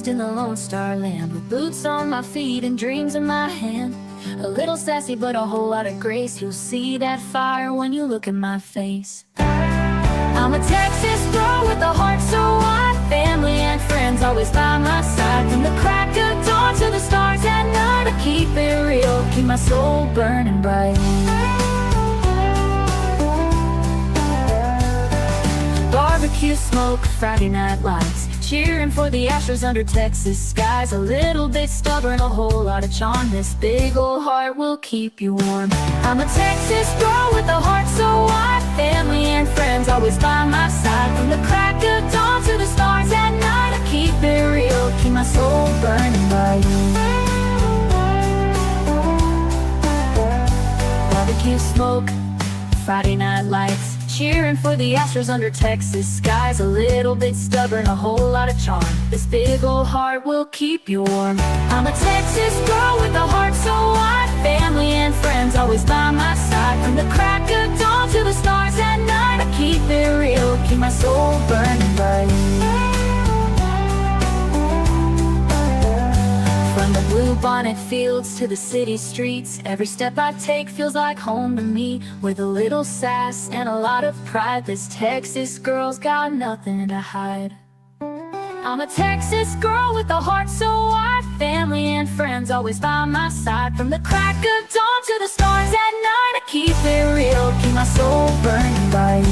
raised in the Lone Star Land, with boots on my feet and dreams in my hand. A little sassy but a whole lot of grace. You'll see that fire when you look in my face. I'm a Texas girl with a heart so wide, family and friends always by my side. From the crack of dawn to the stars at night, I keep it real, keep my soul burning bright. Barbecue smoke, Friday night lights, cheering for the Astros under Texas skies. A little bit stubborn, a whole lot of charm. This big old heart will keep you warm. I'm a Texas girl with a heart so wide, family and friends always by my side. From the crack of dawn to the stars at night, I keep it real, keep my soul burning bright. Barbecue smoke, Friday night lights, cheering for the Astros under Texas skies. A little bit stubborn, a whole lot of charm. This big old heart will keep you warm. I'm a Texas girl with a heart so wide, family and friends always by my side. From the crack of dawn to the stars at night, I keep it real, keep my soul burning bright. From the blue bonnet fields to the city streets, every step I take feels like home to me. With a little sass and a lot of pride, this Texas girl's got nothing to hide. I'm a Texas girl with a heart so wide, family and friends always by my side. From the crack of dawn to the stars at night, I keep it real, keep my soul burning bright.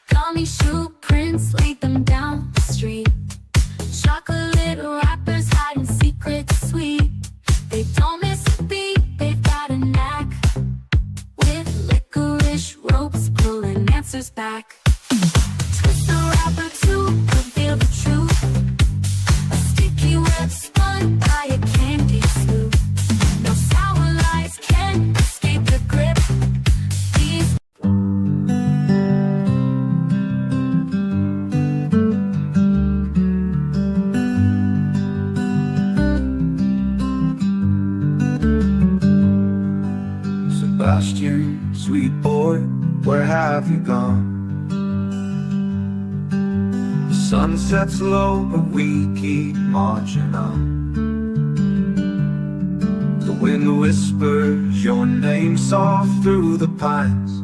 Gummy shoe prints, laid them down the street. Chocolate wrappers hiding secrets sweet. They don't miss a beat, they've got a knack. With licorice ropes pulling answers back. Twist the wrapper to reveal the truth. A sticky web spun by a candy sloop. No sour lies can escape the grip. These Sebastian, sweet boy, where have you gone? The sun sets low, but we keep marching on. The wind whispers your name soft through the pines,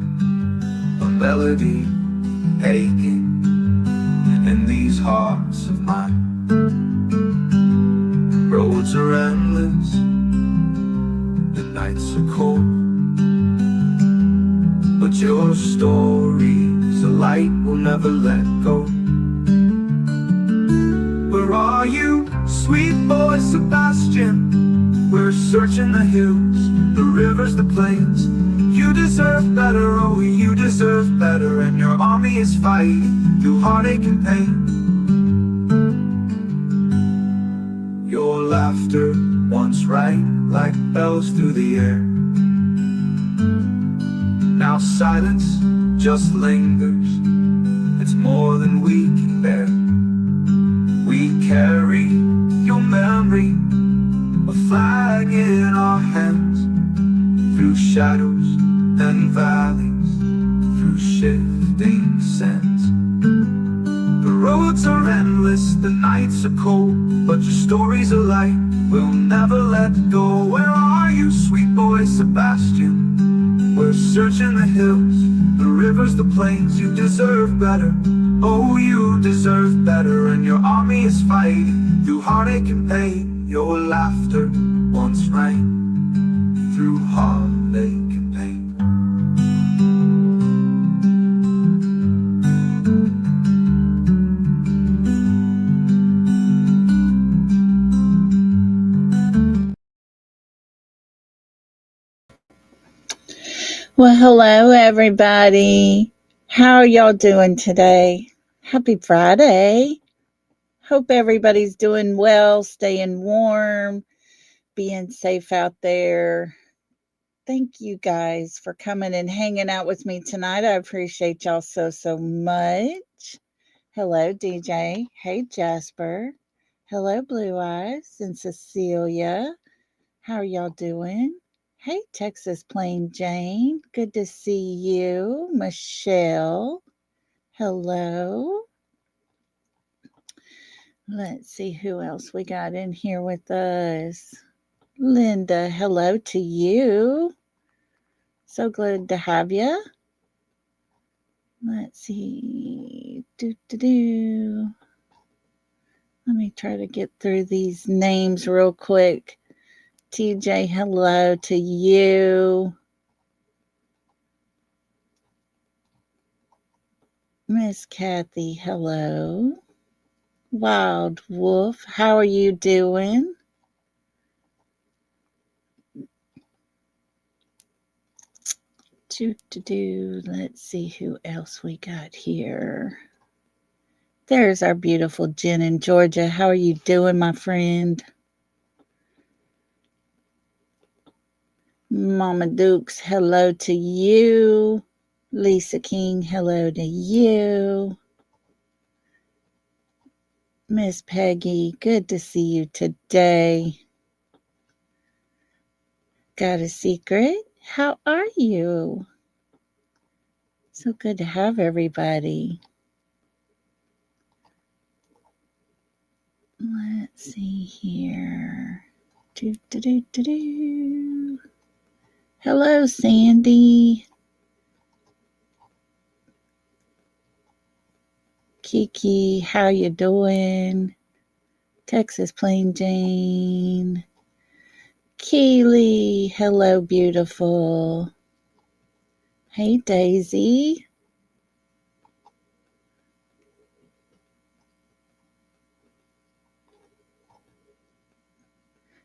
a melody aching in these hearts of mine. Roads are endless, the nights are cold, but your story's a light we'll never let go. Where are you, sweet boy Sebastian? We're searching the hills, the rivers, the plains. You deserve better, oh you deserve better. And your army is fighting through heartache and pain. Your laughter once rang like bells through the air. Now silence just lingers, it's more than we can bear. We carry your memory, a flag in our hands. Through shadows and valleys, through shifting sands. The roads are endless, the nights are cold, but your story's a light we'll never let go. Where are you, sweet boy Sebastian? We're searching the hills, the rivers, the plains. You deserve better, Oh, you deserve better, and your army is fighting through heartache and pain. Your laughter once rang through heartache and pain. Well, hello, everybody. How are y'all doing today? Happy Friday. Hope everybody's doing well, staying warm, being safe out there. Thank you guys for coming and hanging out with me tonight. I appreciate y'all so much. Hello, DJ. Hey, Jasper. Hello, Blue Eyes and Cecilia. How are y'all doing? Hey, Texas Plain Jane. Good to see you. Michelle. Hello. Let's see who else we got in here with us. Linda, hello to you. So glad to have you. Let's see. Let me try to get through these names real quick. TJ, hello to you. Miss Kathy, hello. Wild Wolf, how are you doing? Let's see who else we got here. There's our beautiful Jen in Georgia. How are you doing, my friend? Mama Dukes, hello to you. Lisa King, hello to you. Miss Peggy, good to see you today. Got a secret? How are you? So good to have everybody. Let's see here. Hello, Sandy. Kiki, how you doing? Texas Plain Jane. Keely, hello, beautiful. Hey, Daisy.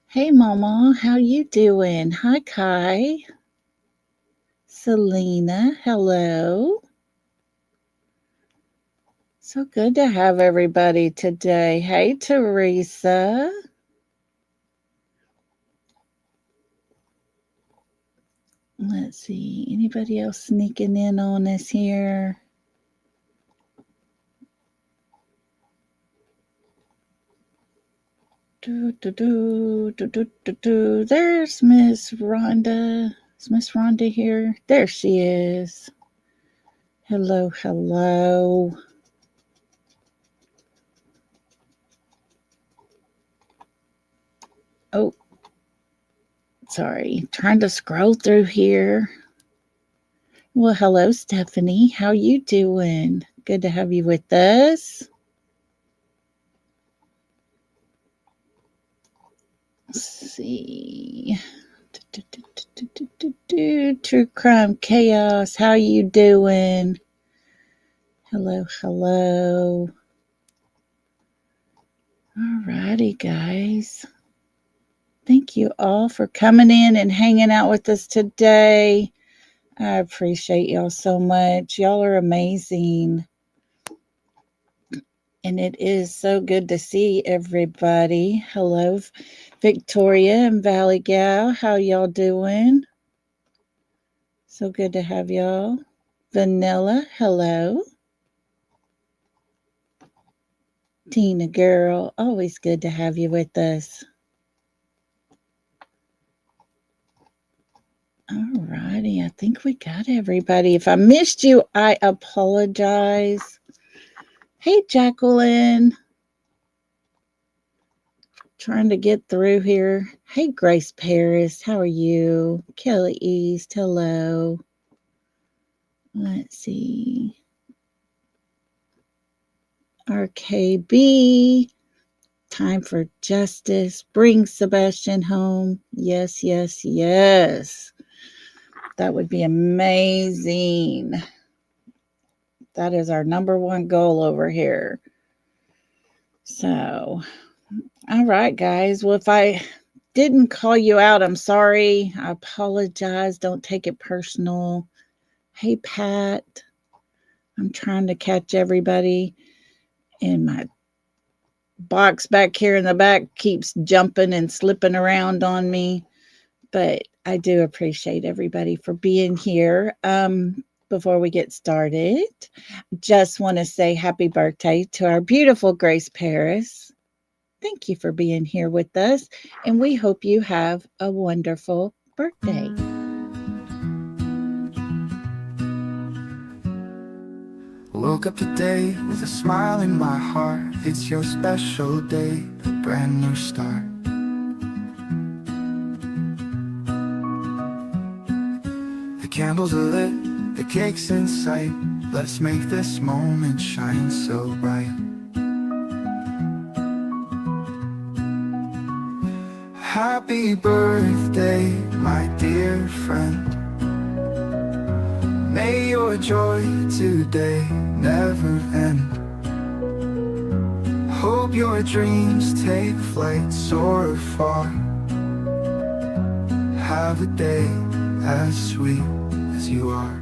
Hey, Mama, how you doing? Hi, Kai. Selena, hello. So good to have everybody today. Hey, Teresa. Let's see, anybody else sneaking in on us here? There's Miss Rhonda. Is Miss Rhonda here? There she is. Hello, hello. Oh, sorry. Trying to scroll through here. Well, hello, Stephanie. How you doing? Good to have you with us. Let's see. True Crime Chaos. How you doing? Hello, hello. Alrighty, guys. Thank you all for coming in and hanging out with us today. I appreciate y'all so much. Y'all are amazing. And it is so good to see everybody. Hello, Victoria and Valley Gal. How y'all doing? So good to have y'all. Vanilla, hello. Tina girl, always good to have you with us. All righty, I think we got everybody. If I missed you, I apologize. Hey, Jacqueline. Trying to get through here. Hey, Grace Paris, how are you? Kelly East, hello. Let's see. RKB. Time for justice. Bring Sebastian home. Yes, yes, yes. That would be amazing. That is our number one goal over here. So, all right, guys. Well, if I didn't call you out, I'm sorry. I apologize. Don't take it personal. Hey, Pat. I'm trying to catch everybody, and my box back here in the back keeps jumping and slipping around on me. But I do appreciate everybody for being here. Before we get started, just want to say happy birthday to our beautiful Grace Paris. Thank you for being here with us, and we hope you have a wonderful birthday. Woke up today with a smile in my heart. It's your special day, a brand new start. The candles are lit, the cake's in sight. Let's make this moment shine so bright. Happy birthday, my dear friend. May your joy today never end. Hope your dreams take flight, soar far. Have a day as sweet as you are.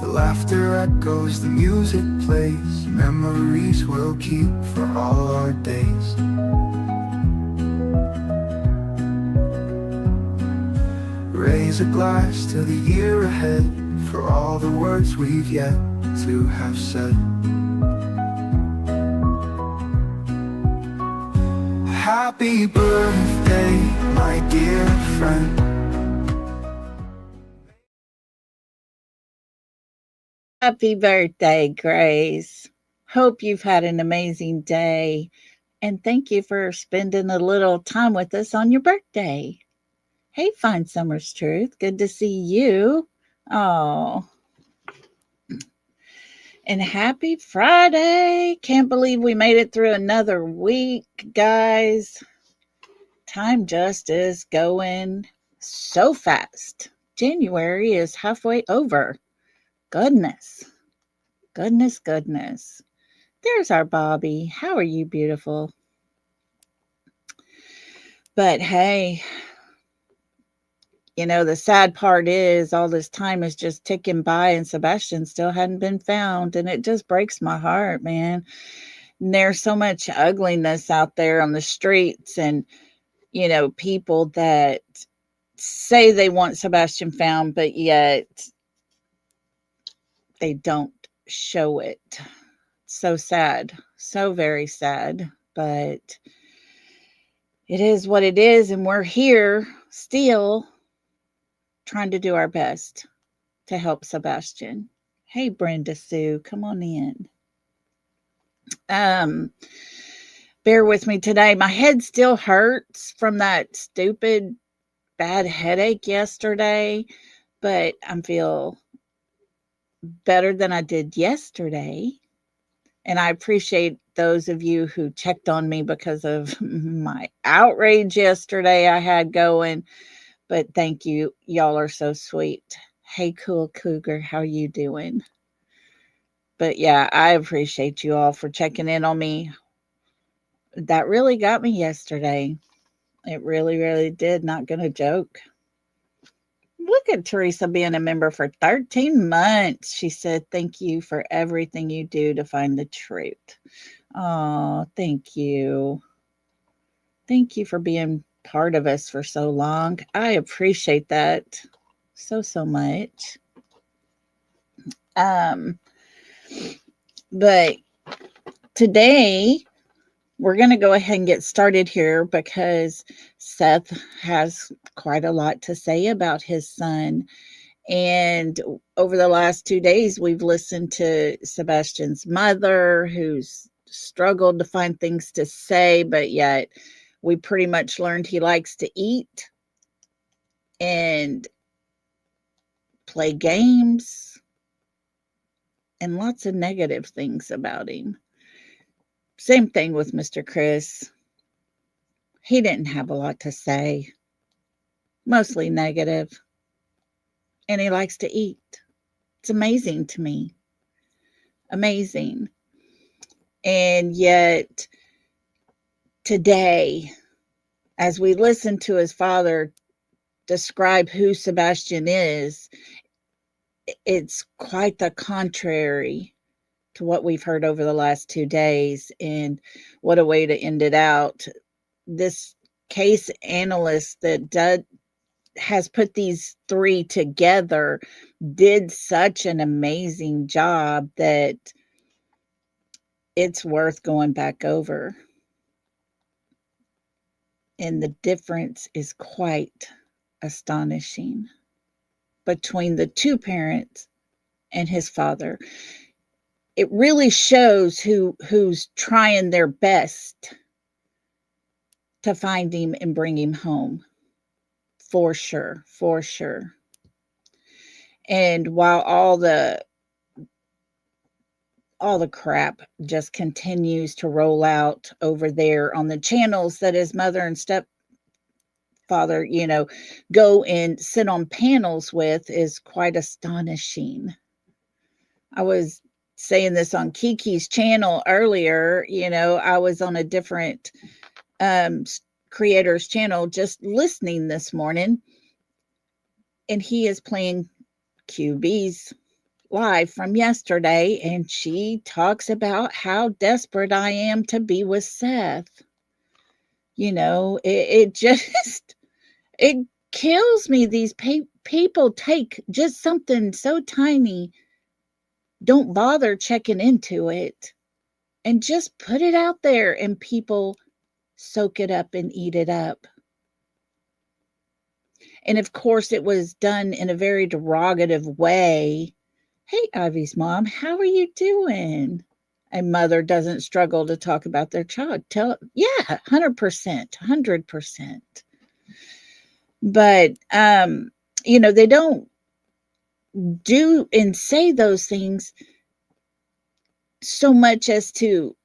The laughter echoes, the music plays. Memories we'll keep for all our days. Raise a glass to the year ahead, for all the words we've yet to have said. Happy birthday, my dear friend. Happy birthday, Grace. Hope you've had an amazing day, and thank you for spending a little time with us on your birthday. Hey, Fine Summer's Truth. Good to see you. Oh. And happy Friday. Can't believe we made it through another week, guys. Time just is going so fast. January is halfway over. Goodness. Goodness, goodness. There's our Bobby. How are you, beautiful? But hey, you know, the sad part is all this time is just ticking by and Sebastian still hadn't been found. And it just breaks my heart, man. And there's so much ugliness out there on the streets and, you know, people that say they want Sebastian found, but yet they don't show it. So sad. So very sad. But it is what it is. And we're here still trying to do our best to help Sebastian. Hey, Brenda Sue, come on in. Bear with me today. My head still hurts from that stupid bad headache yesterday, but I feel better than I did yesterday. And I appreciate those of you who checked on me because of my outrage yesterday I had going. But thank you. Y'all are so sweet. Hey, Cool Cougar, how you doing? But yeah, I appreciate you all for checking in on me. That really got me yesterday. It really, really did. Not going to joke. Look at Teresa being a member for 13 months. She said, thank you for everything you do to find the truth. Oh, thank you. Thank you for being part of us for so long. I appreciate that so much. But today we're going to go ahead and get started here because Seth has quite a lot to say about his son. And over the last 2 days, we've listened to Sebastian's mother, who's struggled to find things to say, but yet we pretty much learned he likes to eat and play games and lots of negative things about him. Same thing with Mr. Chris. He didn't have a lot to say, mostly negative, and he likes to eat. It's amazing to me. Amazing. And yet, today, as we listen to his father describe who Sebastian is, it's quite the contrary to what we've heard over the last 2 days. And what a way to end it out. This case analyst that has put these three together did such an amazing job that it's worth going back over. And the difference is quite astonishing between the two parents and his father. It really shows who's trying their best to find him and bring him home. For sure, for sure. And while all the crap just continues to roll out over there on the channels that his mother and stepfather, go and sit on panels with, is quite astonishing. I was saying this on Kiki's channel earlier. I was on a different creator's channel just listening this morning, and he is playing QB's live from yesterday, and she talks about how desperate I am to be with Seth. It just, it kills me. These people take just something so tiny, don't bother checking into it, and just put it out there, and people soak it up and eat it up. And of course, it was done in a very derogative way. Hey, Ivy's mom, how are you doing? A mother doesn't struggle to talk about their child. 100%, 100%. But, they don't do and say those things so much as to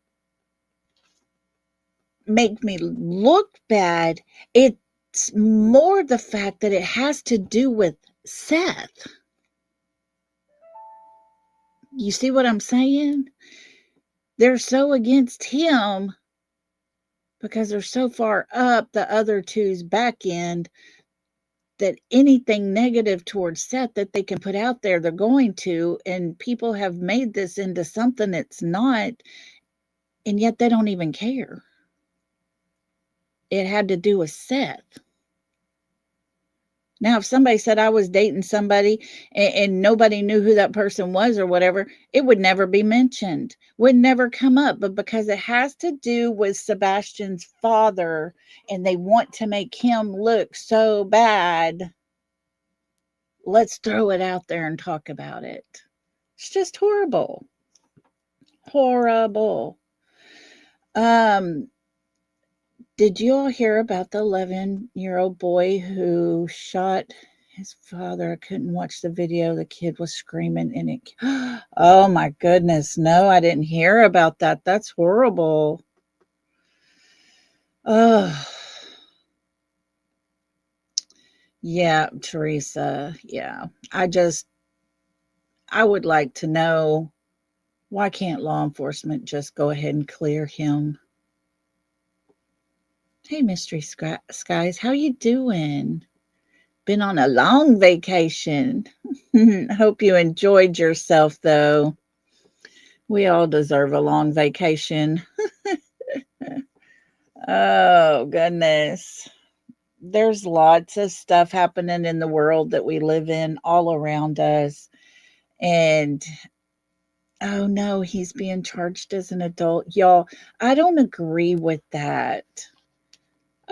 make me look bad. It's more the fact that it has to do with Seth. You see what I'm saying? They're so against him because they're so far up the other two's back end that anything negative towards Seth that they can put out there, they're going to. And people have made this into something it's not, and yet they don't even care. It had to do with Seth. Now, if somebody said I was dating somebody and nobody knew who that person was or whatever, it would never be mentioned, would never come up. But because it has to do with Sebastian's father and they want to make him look so bad, let's throw it out there and talk about it. It's just horrible. Horrible. Did you all hear about the 11-year-old boy who shot his father? I couldn't watch the video. The kid was screaming and it. Oh my goodness. No, I didn't hear about that. That's horrible. Oh. Yeah, Teresa. Yeah. I would like to know, why can't law enforcement just go ahead and clear him? Hey, Mystery Skies, how you doing? Been on a long vacation. Hope you enjoyed yourself, though. We all deserve a long vacation. Oh, goodness. There's lots of stuff happening in the world that we live in all around us. And, oh no, he's being charged as an adult. Y'all, I don't agree with that.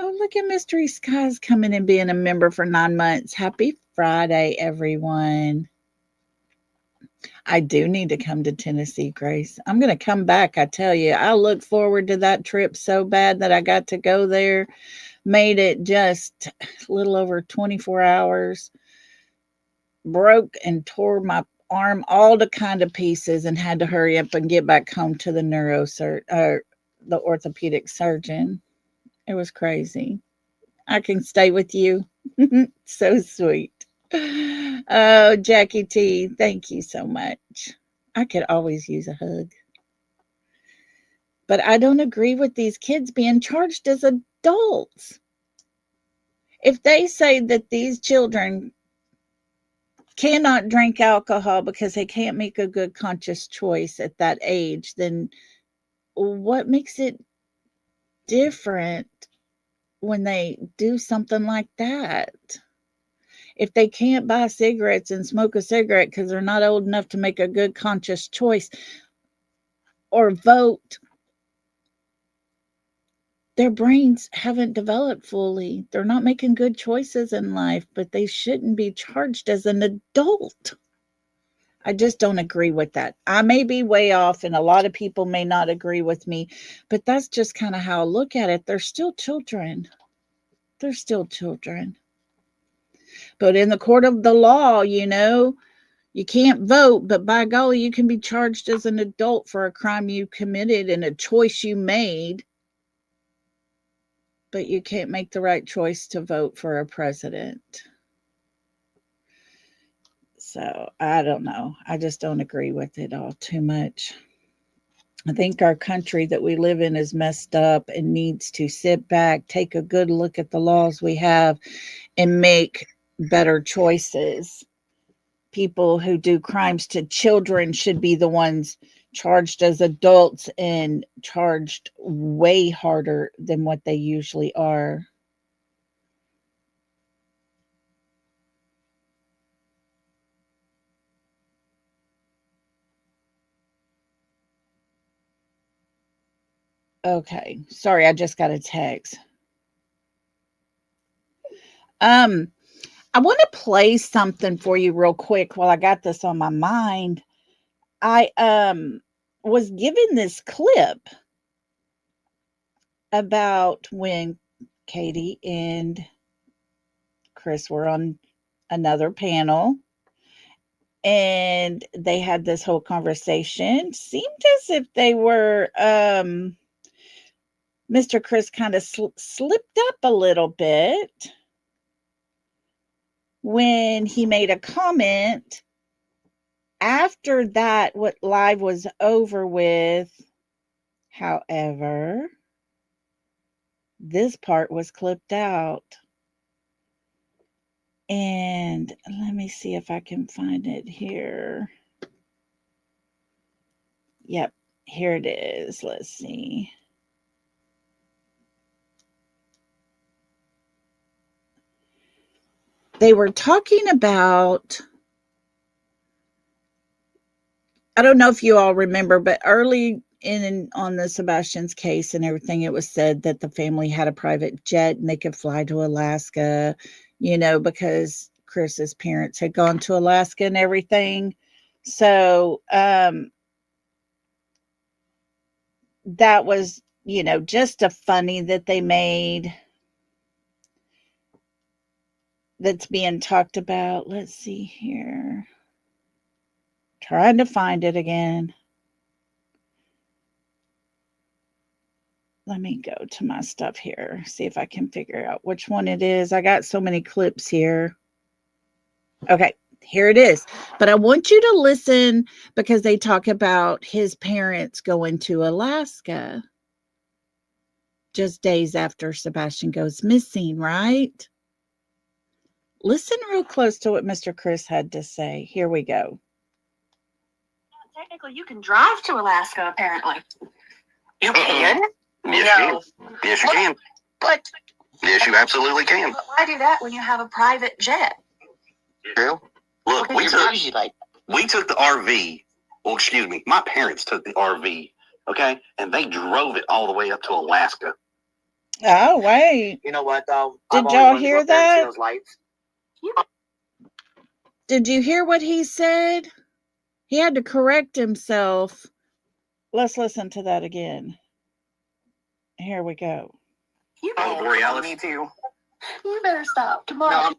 Oh, look at Mystery Skies coming and being a member for 9 months. Happy Friday, everyone. I do need to come to Tennessee, Grace. I'm going to come back, I tell you. I look forward to that trip so bad that I got to go there. Made it just a little over 24 hours. Broke and tore my arm all to kind of pieces and had to hurry up and get back home to the the orthopedic surgeon. It was crazy. I can stay with you. So sweet. Oh, Jackie T, thank you so much. I could always use a hug. But I don't agree with these kids being charged as adults. If they say that these children cannot drink alcohol because they can't make a good conscious choice at that age, then what makes it different when they do something like that? If they can't buy cigarettes and smoke a cigarette because they're not old enough to make a good conscious choice or vote, their brains haven't developed fully. They're not making good choices in life, but they shouldn't be charged as an adult. I just don't agree with that. I may be way off, and a lot of people may not agree with me, but that's just kind of how I look at it. They're still children. They're still children. But in the court of the law, you can't vote, but by golly, you can be charged as an adult for a crime you committed and a choice you made. But you can't make the right choice to vote for a president. So I don't know. I just don't agree with it all too much. I think our country that we live in is messed up and needs to sit back, take a good look at the laws we have, and make better choices. People who do crimes to children should be the ones charged as adults and charged way harder than what they usually are. Okay, sorry, I just got a text. I want to play something for you real quick while I got this on my mind. I was given this clip about when Katie and Chris were on another panel and they had this whole conversation. Seemed as if they were Mr. Chris kind of slipped up a little bit when he made a comment after that what live was over with. However, this part was clipped out. And let me see if I can find it here. Yep, here it is. Let's see. They were talking about, I don't know if you all remember, but early on the Sebastian's case and everything, it was said that the family had a private jet and they could fly to Alaska, because Chris's parents had gone to Alaska and everything. So that was, just a funny that they made that's being talked about. Let's see here. Trying to find it again. Let me go to my stuff here, see if I can figure out which one it is. I got so many clips here. Okay, here it is. But I want you to listen because they talk about his parents going to Alaska just days after Sebastian goes missing, right? Listen real close to what Mr. Chris had to say. Here we go. Technically, you can drive to Alaska, apparently. You can? Yes, yes, you can. But Yes, you absolutely can. why do that when you have a private jet? Well, look, we took the RV. Well, excuse me, my parents took the RV, okay, and they drove it all the way up to Alaska. Oh, wait. You know what, though? Did y'all hear that? Those lights. Did you hear what he said? He had to correct himself. Let's listen to that again. Here we go. You Oh, Borealis. Me too. You better stop tomorrow. No,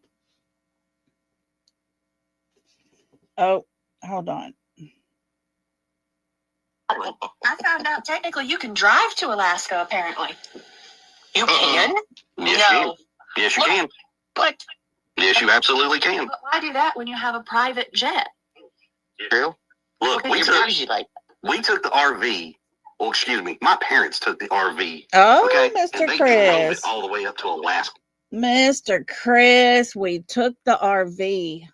Oh, hold on. I found out technically you can drive to Alaska, apparently. You can? Yes, No. you can. Yes, you What? can. But, Yes, you absolutely can. but why do that when you have a private jet? Cheryl, look, we took the RV. Well, excuse me, my parents took the RV. Oh, Okay, and Mr. they drove it Chris. all the way up to Alaska. Mr. Chris, we took the RV.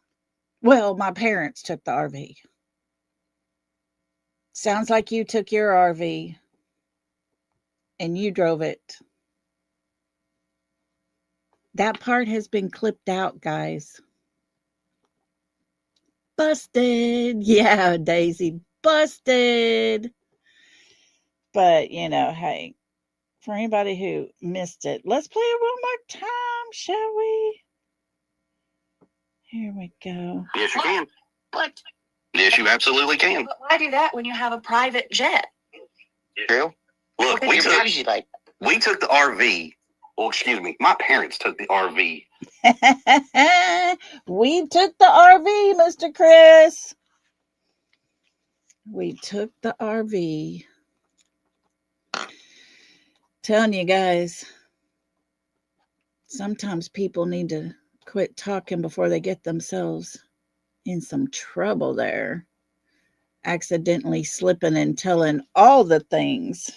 Well, my parents took the RV. Sounds like you took your RV and you drove it. That part has been clipped out, guys. Busted. Yeah, Daisy, busted. But, hey, for anybody who missed it, let's play it one more time, shall we? Here we go. Yes, you can. But, Yes, you absolutely can. but why do that when you have a private jet? Cheryl, look, we took the RV. Well, excuse me, my parents took the RV. We took the RV, Mr. Chris. We took the RV. Telling you guys, sometimes people need to quit talking before they get themselves in some trouble there. Accidentally slipping and telling all the things.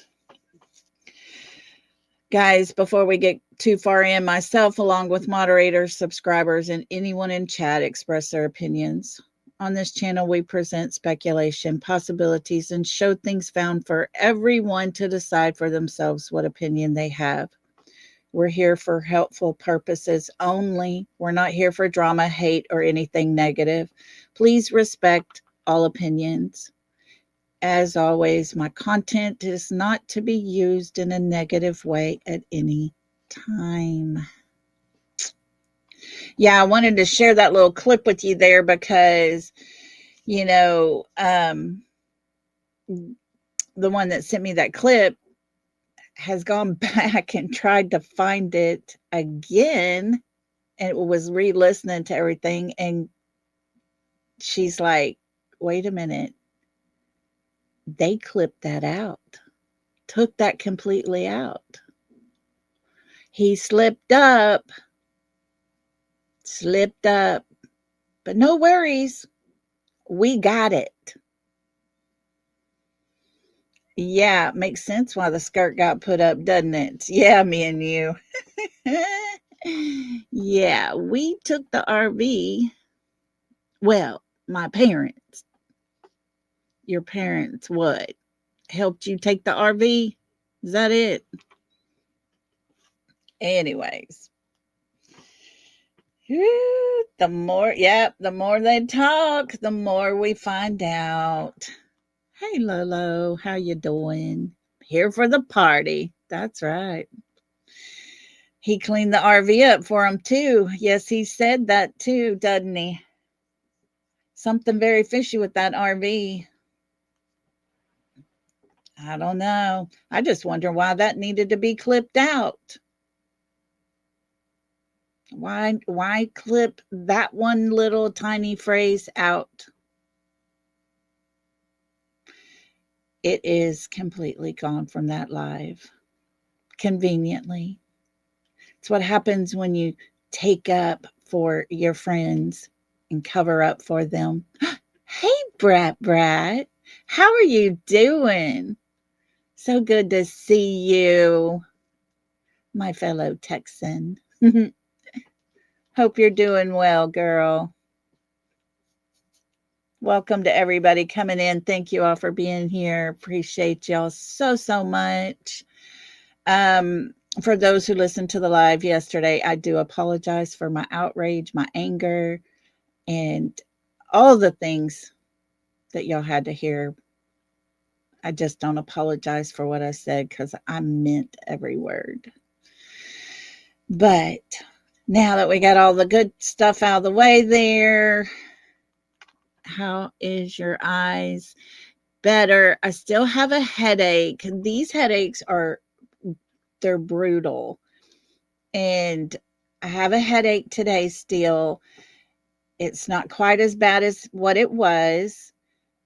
Guys, before we get too far in, myself, along with moderators, subscribers, and anyone in chat express their opinions. On this channel, we present speculation, possibilities, and show things found for everyone to decide for themselves what opinion they have. We're here for helpful purposes only. We're not here for drama, hate, or anything negative. Please respect all opinions. As always, my content is not to be used in a negative way at any time. Yeah, I wanted to share that little clip with you there because, the one that sent me that clip has gone back and tried to find it again and was re-listening to everything. And she's like, wait a minute. They clipped that out, took that completely out. He slipped up, but no worries. We got it. Yeah, it makes sense why the skirt got put up, doesn't it? Yeah, me and you. Yeah, we took the RV. Well, my parents. Your parents what? Helped you take the RV? Is that it? Anyways. The more they talk, the more we find out. Hey, Lolo, how you doing? Here for the party. That's right. He cleaned the RV up for him, too. Yes, he said that, too, doesn't he? Something very fishy with that RV. I don't know. I just wonder why that needed to be clipped out. Why clip that one little tiny phrase out? It is completely gone from that live. Conveniently. It's what happens when you take up for your friends and cover up for them. Hey, Brat. How are you doing? So good to see you, my fellow Texan. Hope you're doing well, girl. Welcome to everybody coming in. Thank you all for being here. Appreciate y'all so much. For those who listened to the live yesterday, I do apologize for my outrage, my anger, and all the things that y'all had to hear. I just don't apologize for what I said because I meant every word. But now that we got all the good stuff out of the way there, how is your eyes? Better. I still have a headache. These headaches they're brutal. And I have a headache today still. it's not quite as bad as what it was,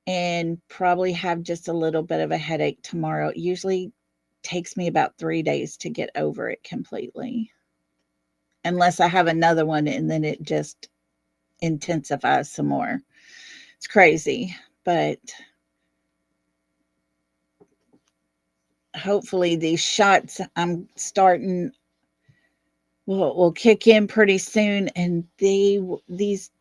and probably have just a little bit of a headache tomorrow. It usually takes me about 3 days to get over it completely, unless I have another one and then it just intensifies some more. It's crazy, but hopefully these shots I'm starting will kick in pretty soon, and these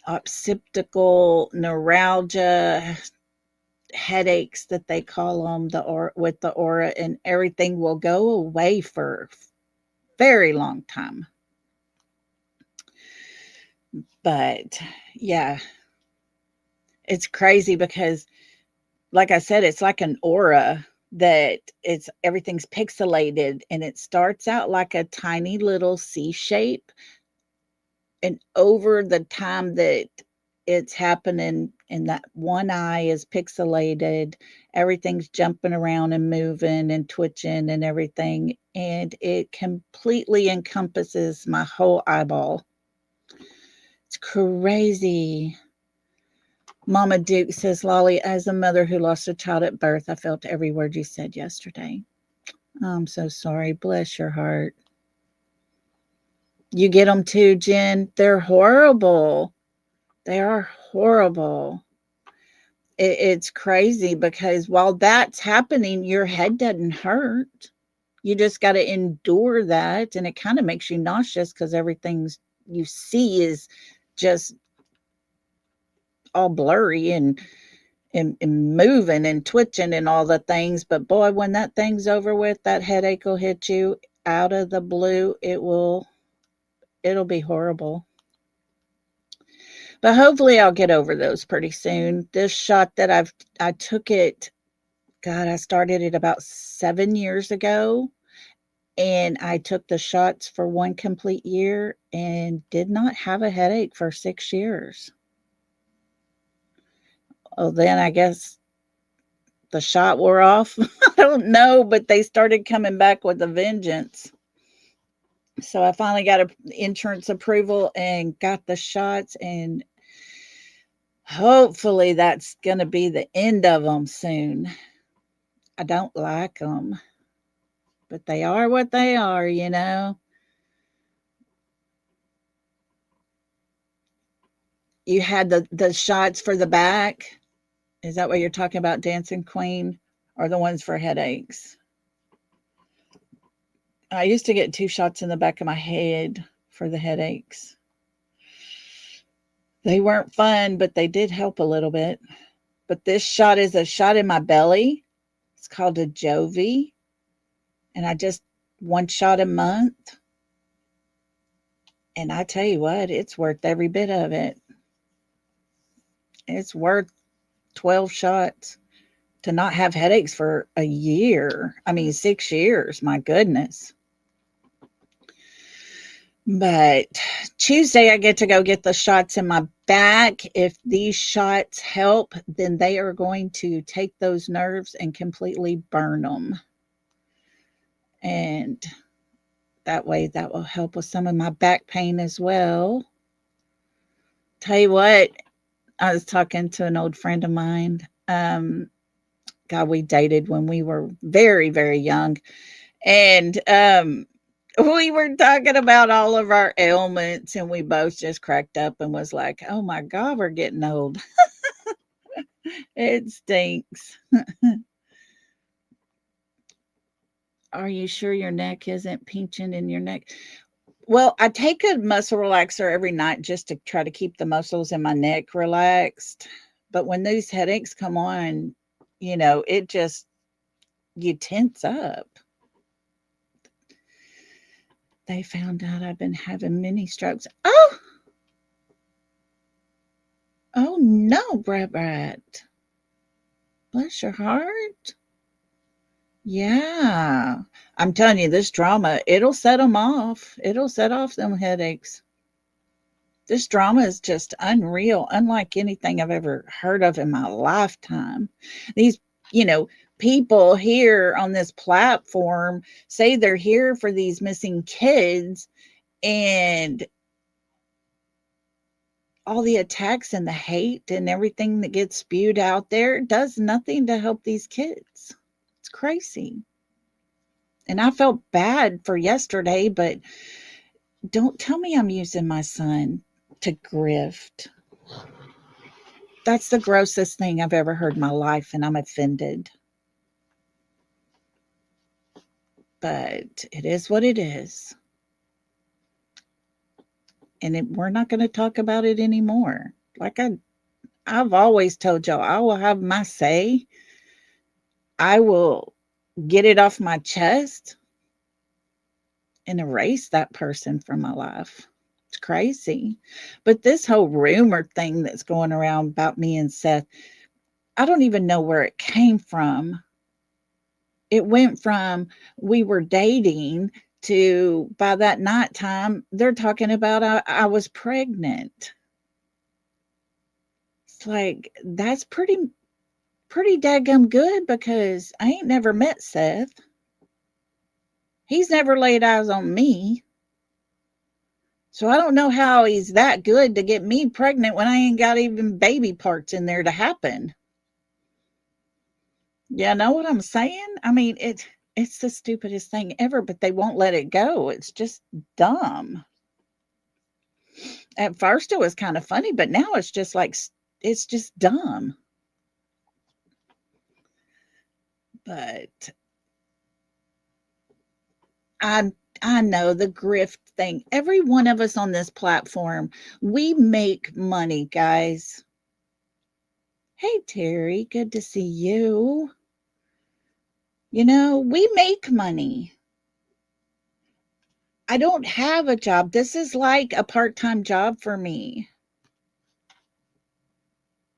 occipital neuralgia headaches that they call them, with the aura and everything, will go away for a very long time. But yeah, it's crazy because, like I said, it's like an aura that everything's pixelated, and it starts out like a tiny little C shape, and over the time that it's happening and that one eye is pixelated, everything's jumping around and moving and twitching and everything, and it completely encompasses my whole eyeball. It's crazy. Mama Duke says, Lolly, as a mother who lost a child at birth, I felt every word you said yesterday. I'm so sorry. Bless your heart. You get them too, Jen. They're horrible. They are horrible. It's crazy because while that's happening, your head doesn't hurt. You just got to endure that. And it kind of makes you nauseous because everything you see is just all blurry and moving and twitching and all the things. But boy, when that thing's over with, that headache will hit you out of the blue. It'll be horrible. But hopefully I'll get over those pretty soon. This shot that I took it, God, I started it about 7 years ago, and I took the shots for 1 complete year and did not have a headache for 6 years. Well, then I guess the shot wore off. I don't know, but they started coming back with a vengeance. So I finally got an insurance approval and got the shots, and hopefully that's going to be the end of them soon. I don't like them, but they are what they are, you know. You had the shots for the back. Is that what you're talking about, Dancing Queen? Or the ones for headaches? I used to get 2 shots in the back of my head for the headaches. They weren't fun, but they did help a little bit. But this shot is a shot in my belly. It's called a Jovi. And I just 1 shot a month. And I tell you what, it's worth every bit of it. It's worth 12 shots to not have headaches for a year. I mean, 6 years, my goodness. But Tuesday, I get to go get the shots in my back. If these shots help, then they are going to take those nerves and completely burn them. And that way, that will help with some of my back pain as well. Tell you what, I was talking to an old friend of mine. God, we dated when we were very, very young. And we were talking about all of our ailments, and we both just cracked up and was like, oh my God, we're getting old. It stinks. Are you sure your neck isn't pinching in your neck? Well, I take a muscle relaxer every night just to try to keep the muscles in my neck relaxed. But when these headaches come on, you know, you tense up. They found out I've been having mini strokes. Oh no, Brat. Bless your heart. Yeah. I'm telling you, this drama, it'll set them off. It'll set off them headaches. This drama is just unreal, unlike anything I've ever heard of in my lifetime. These, people here on this platform say they're here for these missing kids, and all the attacks and the hate and everything that gets spewed out there does nothing to help these kids. It's crazy. And I felt bad for yesterday, but don't tell me I'm using my son to grift. That's the grossest thing I've ever heard in my life, and I'm offended. But it is what it is. And we're not going to talk about it anymore. Like I've always told y'all, I will have my say. I will get it off my chest and erase that person from my life. It's crazy. But this whole rumor thing that's going around about me and Seth, I don't even know where it came from. It went from we were dating to by that night time, they're talking about I was pregnant. It's like, that's pretty daggum good because I ain't never met Seth. He's never laid eyes on me. So I don't know how he's that good to get me pregnant when I ain't got even baby parts in there to happen. You know what I'm saying? I mean, it's the stupidest thing ever, but they won't let it go. It's just dumb. At first it was kind of funny, but now it's just like, it's just dumb. But I know the grift thing. Every one of us on this platform, we make money, guys. Hey, Terry, good to see you. You know, we make money. I don't have a job. This is like a part-time job for me.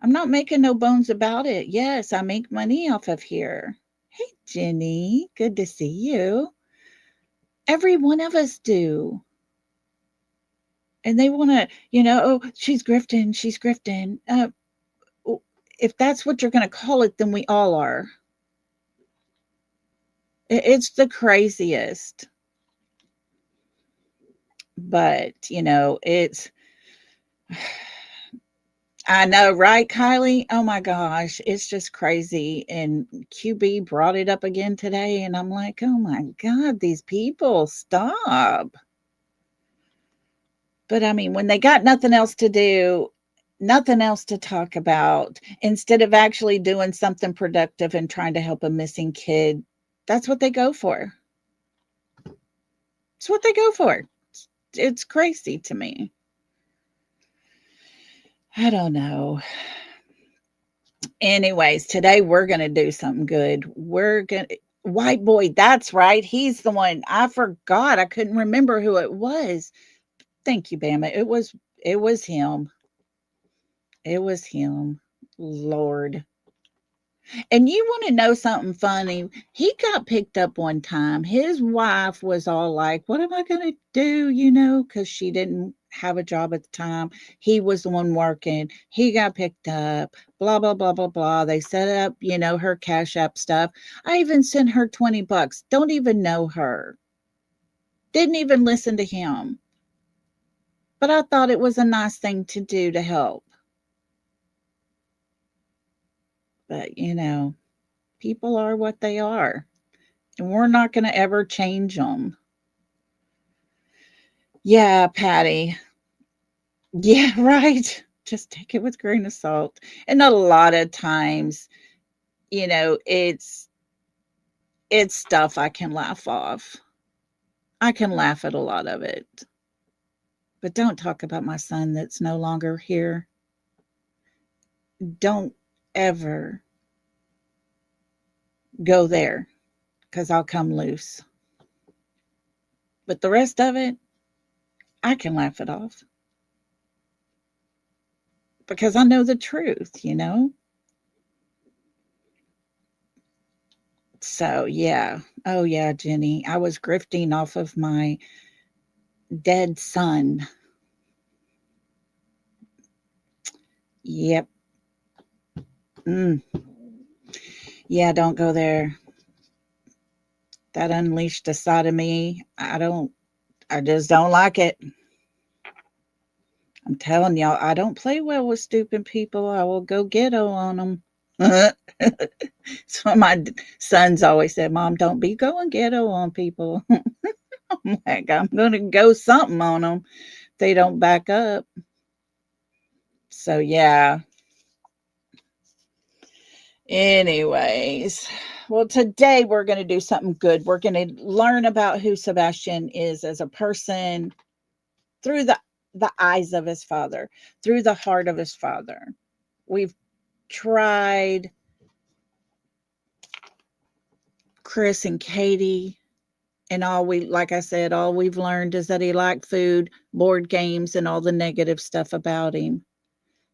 I'm not making no bones about it. Yes, I make money off of here. Hey, Jenny, good to see you. Every one of us do. And they want to, oh, she's grifting. If that's what you're going to call it, then we all are. It's the craziest. But, I know, right, Kylie? Oh my gosh, it's just crazy. And QB brought it up again today, and I'm like, oh my God, these people, stop. But I mean, when they got nothing else to do, nothing else to talk about, instead of actually doing something productive and trying to help a missing kid, that's what they go for. It's what they go for. It's crazy to me. I don't know. Anyways, today we're going to do something good. White Boy, that's right. He's the one. I forgot. I couldn't remember who it was. Thank you, Bama. It was him. It was him. Lord. And you want to know something funny? He got picked up one time. His wife was all like, what am I going to do? Because she didn't have a job at the time. He was the one working. He got picked up, blah, blah, blah, blah, blah. They set up, her Cash App stuff. I even sent her $20. Don't even know her. Didn't even listen to him. But I thought it was a nice thing to do to help. But, people are what they are. And we're not going to ever change them. Yeah, Patty. Yeah, right. Just take it with a grain of salt. And a lot of times, it's stuff I can laugh off. I can laugh at a lot of it. But don't talk about my son that's no longer here. Don't ever go there, because I'll come loose. But the rest of it, I can laugh it off. Because I know the truth, So, yeah. Oh, yeah, Jenny. I was grifting off of my dead son. Yep. Yeah, don't go there. That unleashed a side of me. I just don't like it. I'm telling y'all, I don't play well with stupid people. I will go ghetto on them. So my sons always said, Mom, don't be going ghetto on people. I'm like, I'm going to go something on them if they don't back up. So, yeah. Anyways, well, today we're going to do something good. We're going to learn about who Sebastian is as a person through the eyes of his father, through the heart of his father. We've tried Chris and Katie, and like I said, all we've learned is that he liked food, board games, and all the negative stuff about him.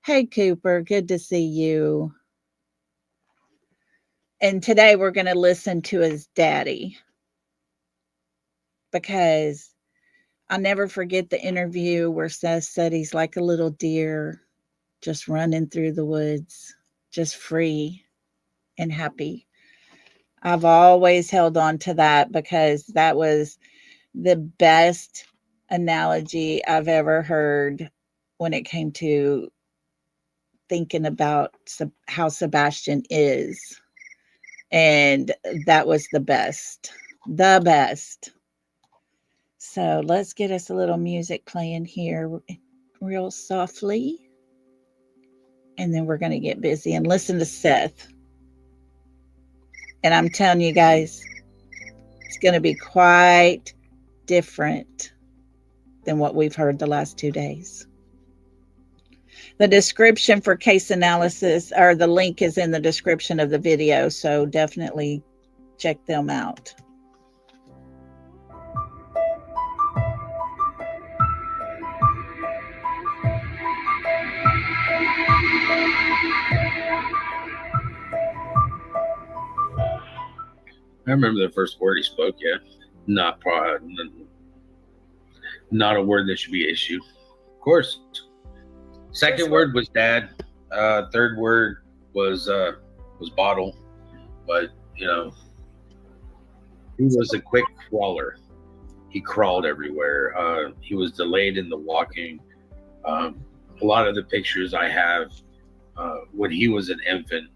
Hey, Cooper, good to see you. And today we're going to listen to his daddy, because I'll never forget the interview where Seth said he's like a little deer just running through the woods, just free and happy. I've always held on to that because that was the best analogy I've ever heard when it came to thinking about how Sebastian is. And that was the best. The best. So let's get us a little music playing here real softly. And then we're going to get busy and listen to Seth. And I'm telling you guys, it's going to be quite different than what we've heard the last 2 days. The description for case analysis, or the link is in the description of the video, so definitely check them out. I remember the first word he spoke. Yeah, not a word that should be issued. Of course. Second word was dad. Third word was bottle. But you know, he was a quick crawler. He crawled everywhere. He was delayed in the walking. A lot of the pictures I have when he was an infant.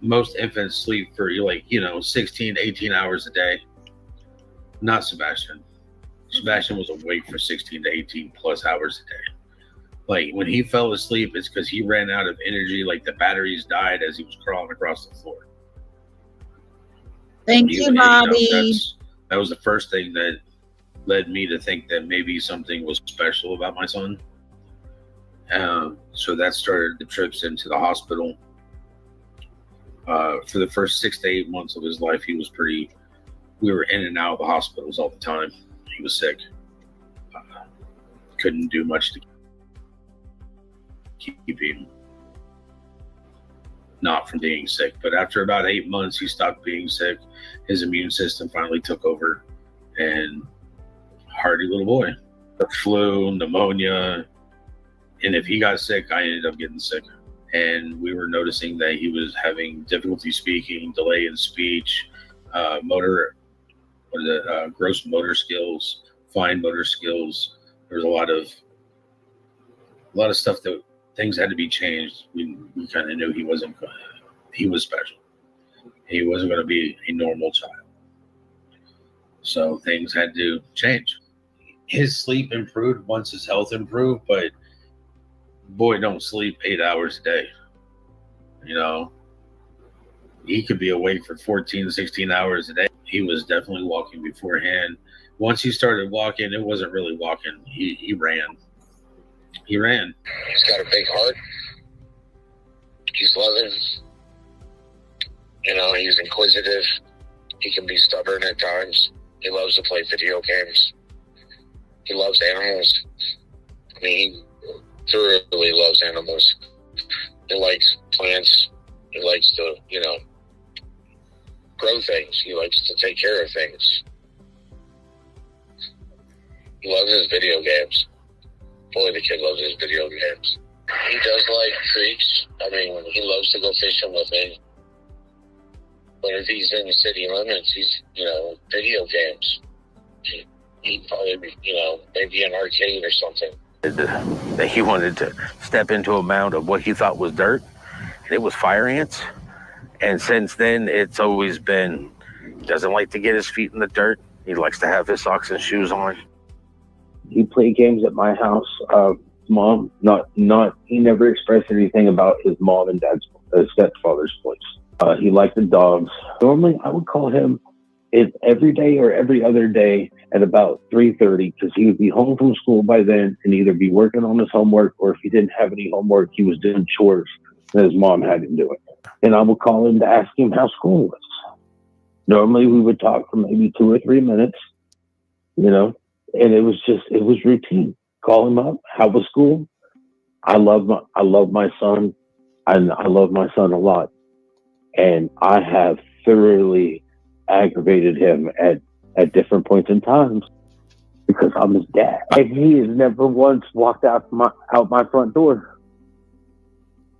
Most infants sleep for 16 to 18 hours a day. Not Sebastian. Sebastian was awake for 16 to 18 plus hours a day. Like when he fell asleep, it's because he ran out of energy. Like the batteries died as he was crawling across the floor. Thank you, Bobby. That was the first thing that led me to think that maybe something was special about my son. So that started the trips into the hospital. For the first 6 to 8 months of his life, we were in and out of the hospitals all the time. He was sick. Couldn't do much to keep him not from being sick. But after about 8 months, he stopped being sick. His immune system finally took over, and hardy little boy. The flu, pneumonia, and if he got sick, I ended up getting sick. And we were noticing that he was having difficulty speaking, delay in speech, gross motor skills, fine motor skills. There was a lot of stuff that things had to be changed. We kind of knew he was special. He wasn't going to be a normal child. So things had to change. His sleep improved once his health improved, but boy don't sleep 8 hours a day. He could be awake for 14, 16 hours a day. He was definitely walking beforehand. Once he started walking, it wasn't really walking. He ran. He's got a big heart. He's loving. He's inquisitive. He can be stubborn at times. He loves to play video games. He loves animals. He thoroughly loves animals. He likes plants. He likes to, grow things. He likes to take care of things. He loves his video games. Boy, the kid loves his video games. He does like treats. He loves to go fishing with me. But if he's in the city limits, he's, video games. He'd probably be, maybe an arcade or something. that he wanted to step into a mound of what he thought was dirt, and it was fire ants. And since then, it's always been, doesn't like to get his feet in the dirt. He likes to have his socks and shoes on. He played games at my house. Mom, he never expressed anything about his mom and dad's stepfather's place. He liked the dogs. Normally, I would call him every day or every other day at about 3:30, because he would be home from school by then and either be working on his homework, or if he didn't have any homework, he was doing chores that his mom had him doing. And I would call him to ask him how school was. Normally, we would talk for maybe 2 or 3 minutes, and it was routine. Call him up. How was school? I love my son, and I love my son a lot. And I have thoroughly aggravated him at different points in times because I'm his dad. And he has never once walked out my front door,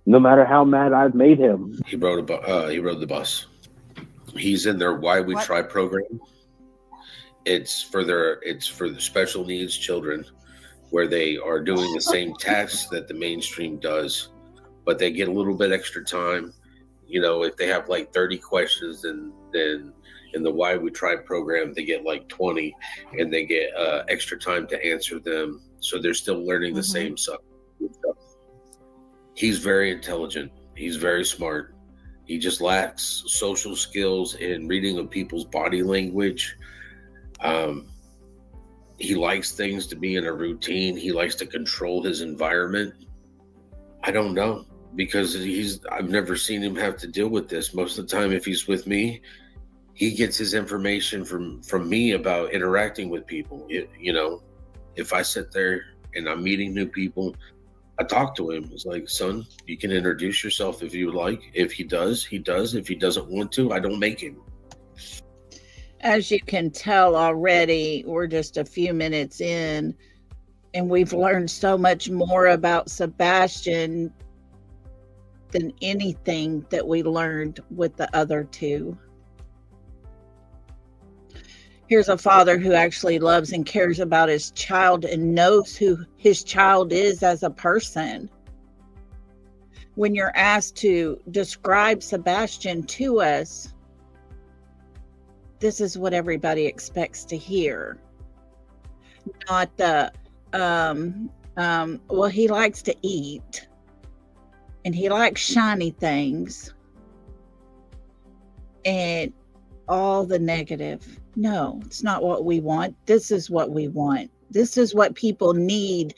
no matter how mad I've made him. He rode the bus. He's in their Why We Try program. It's for the special needs children, where they are doing the same tasks that the mainstream does, but they get a little bit extra time. If they have like 30 questions, then in the Why We Try program, they get like 20, and they get extra time to answer them. So they're still learning the same stuff. He's very intelligent. He's very smart. He just lacks social skills and reading of people's body language. He likes things to be in a routine. He likes to control his environment. I don't know, because I've never seen him have to deal with this. Most of the time, if he's with me, he gets his information from me about interacting with people. If I sit there and I'm meeting new people, I talk to him. It's like, son, you can introduce yourself if you would like. If he does, he does. If he doesn't want to, I don't make him. As you can tell already, we're just a few minutes in, and we've learned so much more about Sebastian than anything that we learned with the other two. Here's a father who actually loves and cares about his child and knows who his child is as a person. When you're asked to describe Sebastian to us, this is what everybody expects to hear. Not the, well, he likes to eat and he likes shiny things and all the negative. No, it's not what we want. This is what we want. This is what people need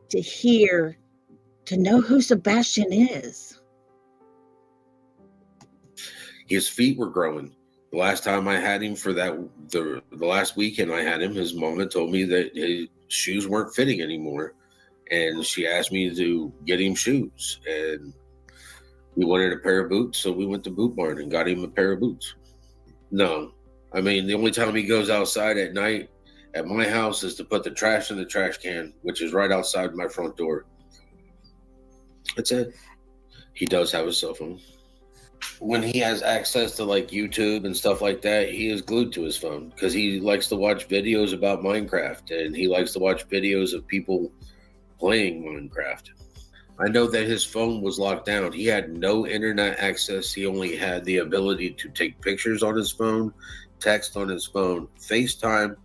to hear, to know who Sebastian is. His feet were growing. The last time I had him for the last weekend I had him, his mom had told me that his shoes weren't fitting anymore. And she asked me to get him shoes. And we wanted a pair of boots, so we went to Boot Barn and got him a pair of boots. No. I mean, the only time he goes outside at night at my house is to put the trash in the trash can, which is right outside my front door. That's it. He does have a cell phone. When he has access to like YouTube and stuff like that, he is glued to his phone because he likes to watch videos about Minecraft and he likes to watch videos of people playing Minecraft. I know that his phone was locked down. He had no internet access. He only had the ability to take pictures on his phone, text on his phone, FaceTime,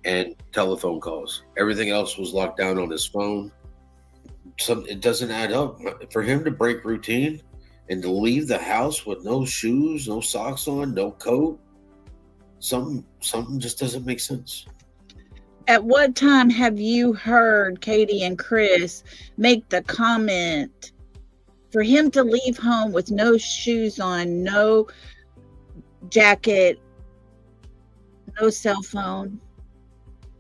and telephone calls. Everything else was locked down on his phone. It doesn't add up. For him to break routine and to leave the house with no shoes, no socks on, no coat, something just doesn't make sense. At what time have you heard Katie and Chris make the comment for him to leave home with no shoes on, no jacket, no cell phone?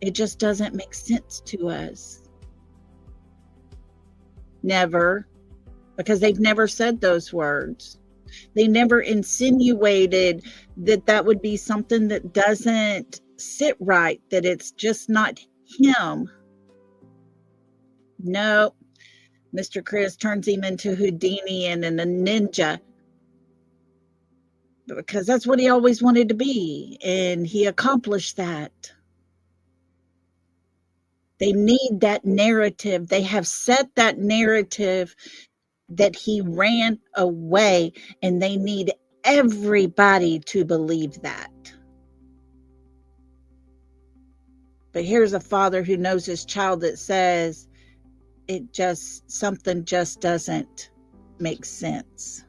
It just doesn't make sense to us. Never. Because they've never said those words. They never insinuated that that would be something that doesn't sit right, that it's just not him. No. Mr. Chris turns him into Houdini and a ninja. Because that's what he always wanted to be. And he accomplished that. They need that narrative. They have set that narrative that he ran away, and they need everybody to believe that. But here's a father who knows his child that says something just doesn't make sense.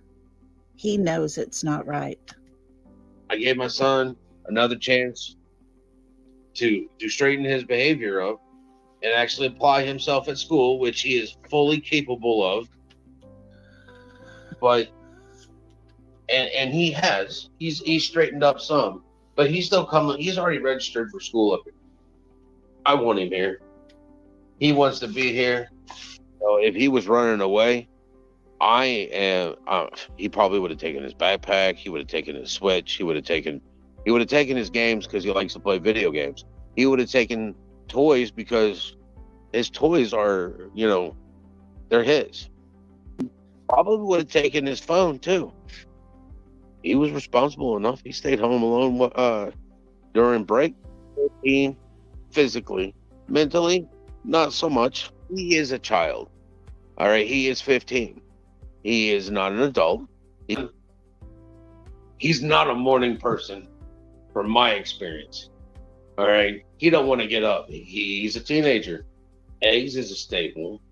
He knows it's not right. I gave my son another chance to straighten his behavior up and actually apply himself at school, which he is fully capable of. But and he has. He's straightened up some, but he's still coming. He's already registered for school up here. I want him here. He wants to be here. So if he was running away, he probably would have taken his backpack. He would have taken his Switch. He would have taken his games because he likes to play video games. He would have taken toys because his toys are, they're his. Probably would have taken his phone too. He was responsible enough. He stayed home alone during break. 15, physically, mentally, not so much. He is a child. All right, he is 15. He is not an adult. He's not a morning person, from my experience. All right, he don't want to get up. He's a teenager. Eggs is a staple,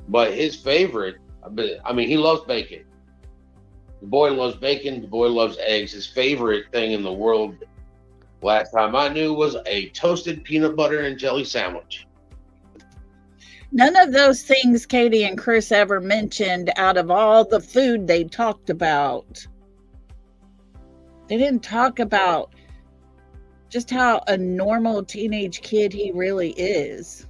but his favorite. He loves bacon. The boy loves bacon. The boy loves eggs. His favorite thing in the world, last time I knew, was a toasted peanut butter and jelly sandwich. None of those things Katie and Chris ever mentioned out of all the food they talked about. They didn't talk about just how a normal teenage kid he really is.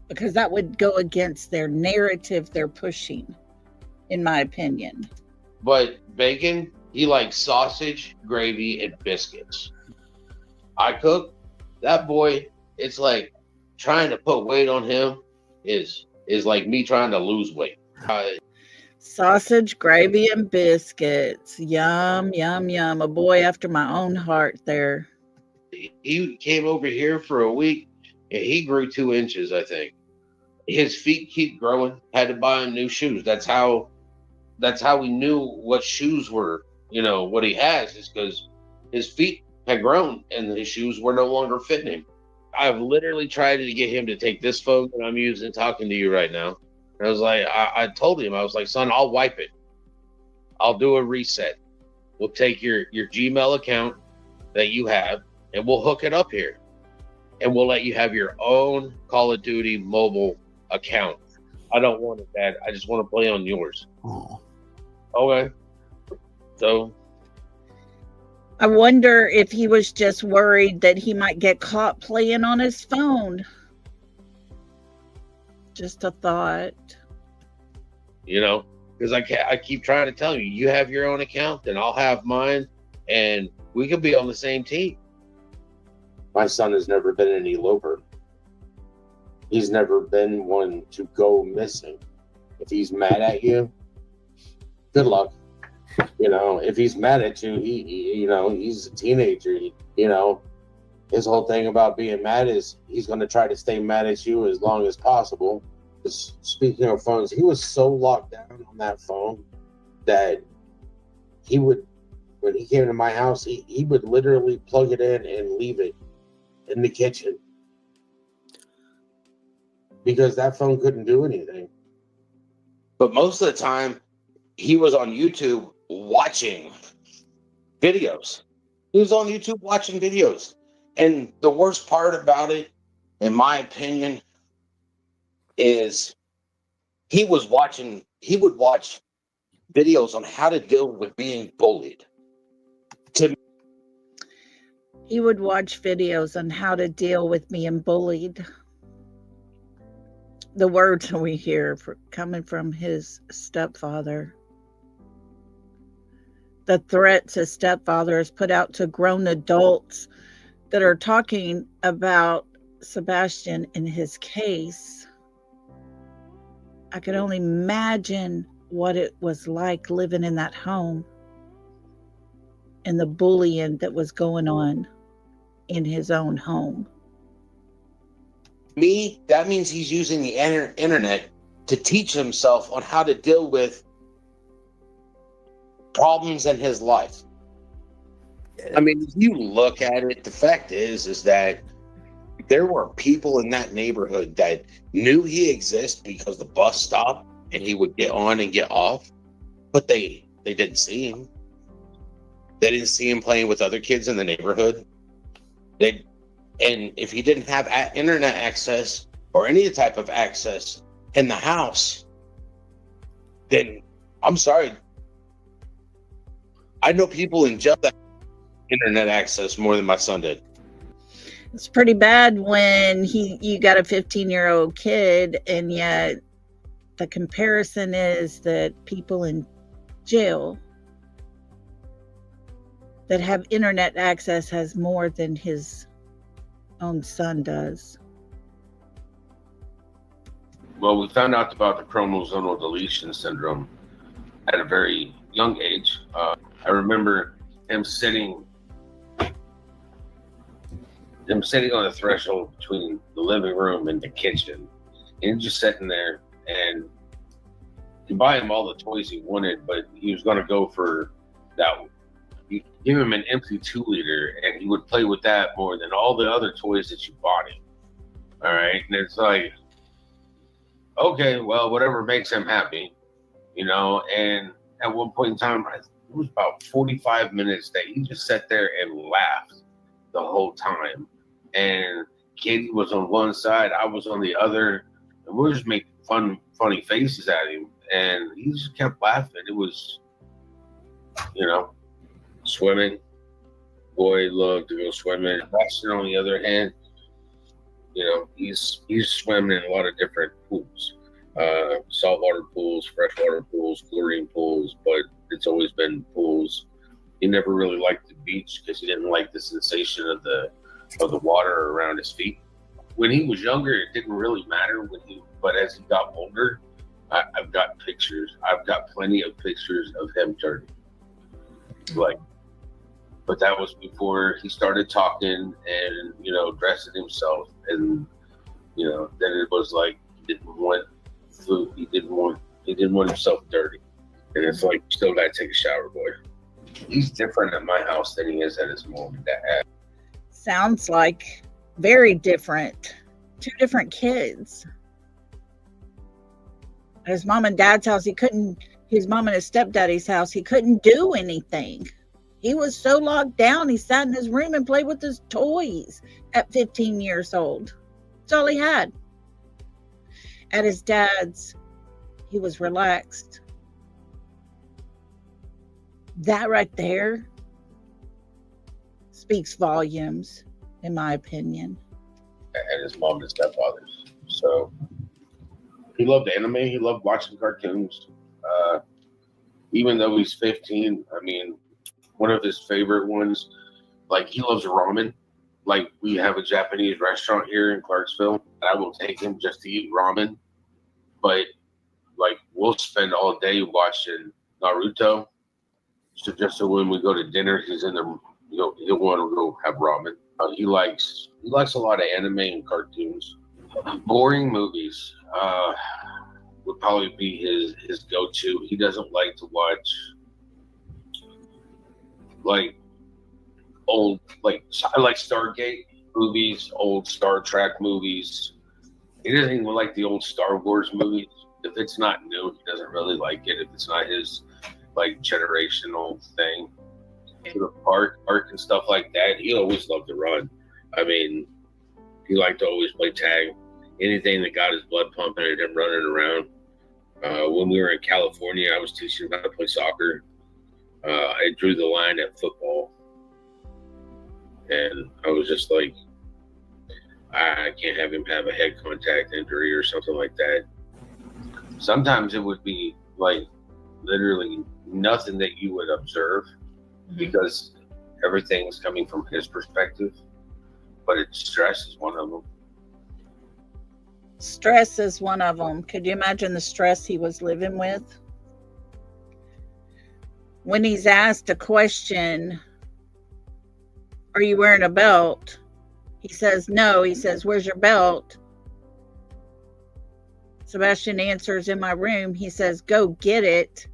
Because that would go against their narrative they're pushing, in my opinion. But bacon, he likes sausage, gravy, and biscuits. I cook. That boy, it's like trying to put weight on him is like me trying to lose weight. Sausage, gravy, and biscuits. Yum, yum, yum. A boy after my own heart there. He came over here for a week and he grew 2 inches, I think. His feet keep growing. Had to buy him new shoes. That's how we knew what shoes were, what he has, is because his feet had grown and his shoes were no longer fitting him. I've literally tried to get him to take this phone that I'm using talking to you right now. And I was like, I told him, I was like, son, I'll wipe it. I'll do a reset. We'll take your Gmail account that you have and we'll hook it up here. And we'll let you have your own Call of Duty mobile account. I don't want it, Dad. I just want to play on yours. Oh. Okay. So I wonder if he was just worried that he might get caught playing on his phone. Just a thought. Because I keep trying to tell you, you have your own account, then I'll have mine, and we could be on the same team. My son has never been an eloper. He's never been one to go missing. If he's mad at you, good luck. If he's mad at you, he's a teenager. His whole thing about being mad is he's going to try to stay mad at you as long as possible. Speaking of phones, he was so locked down on that phone that he would, when he came to my house, he would literally plug it in and leave it in the kitchen. Because that phone couldn't do anything. But most of the time, he was on YouTube watching videos. He was on YouTube watching videos. And the worst part about it, in my opinion, is he would watch videos on how to deal with being bullied. He would watch videos on how to deal with being bullied. The words we hear coming from his stepfather. The threats his stepfather has put out to grown adults that are talking about Sebastian in his case. I could only imagine what it was like living in that home and the bullying that was going on in his own home. me, that means he's using the internet to teach himself on how to deal with problems in his life. I mean, if you look at it, the fact is that there were people in that neighborhood that knew he existed because the bus stopped and he would get on and get off, but they didn't see him. They didn't see him playing with other kids in the neighborhood. And if he didn't have internet access or any type of access in the house, then I'm sorry. I know people in jail that have internet access more than my son did. It's pretty bad when you got a 15-year-old kid, and yet the comparison is that people in jail that have internet access has more than his own son does. Well, we found out about the chromosomal deletion syndrome at a very young age. I remember him sitting on the threshold between the living room and the kitchen, and just sitting there, and you buy him all the toys he wanted, but he was going to go for that. You give him an empty 2-liter, and he would play with that more than all the other toys that you bought him. All right, and it's like, okay, well, whatever makes him happy, you know. And at one point in time, it was about 45 minutes that he just sat there and laughed the whole time. And Katie was on one side, I was on the other, and we were just making funny faces at him, and he just kept laughing. It was, you know, swimming. Boy loved to go swimming. Baxter, on the other hand, you know, he's swimming in a lot of different pools, saltwater pools, freshwater pools, chlorine pools, but it's always been pools. He never really liked the beach because he didn't like the sensation of the water around his feet. When he was younger, it didn't really matter but as he got older, I've got pictures. I've got plenty of pictures of him dirty. But that was before he started talking and, you know, dressing himself. And, you know, then it was like he didn't want food. He didn't want himself dirty. And it's like, you still got to take a shower, boy. He's different at my house than he is at his mom and dad. Sounds like very different. 2 different kids. At his mom and dad's house, his mom and his stepdaddy's house, he couldn't do anything. He was so locked down, he sat in his room and played with his toys at 15 years old. That's all he had. At his dad's, he was relaxed. That right there speaks volumes, in my opinion. And his mom and stepfathers. So he loved anime. He loved watching cartoons. Even though he's 15, I mean, one of his favorite ones, like, he loves ramen. Like, we have a Japanese restaurant here in Clarksville, and I will take him just to eat ramen. But, like, we'll spend all day watching Naruto. So when we go to dinner, he's in the, you know, he'll want to go have ramen. He likes a lot of anime and cartoons. Boring movies would probably be his go-to. He doesn't like to watch like old, like, I like Stargate movies, old Star Trek movies. He doesn't even like the old Star Wars movies. If it's not new, he doesn't really like it. If it's not his, like, generational thing. To the park and stuff like that, he always loved to run. I mean, he liked to always play tag. Anything that got his blood pumping and him running around. When we were in California, I was teaching him how to play soccer. I drew the line at football. And I was just like, I can't have him have a head contact injury or something like that. Sometimes it would be like literally nothing that you would observe, because everything's coming from his perspective, but stress is one of them. Stress is one of them. Could you imagine the stress he was living with? When he's asked a question, are you wearing a belt? He says, no. He says, where's your belt? Sebastian answers in my room. He says, go get it.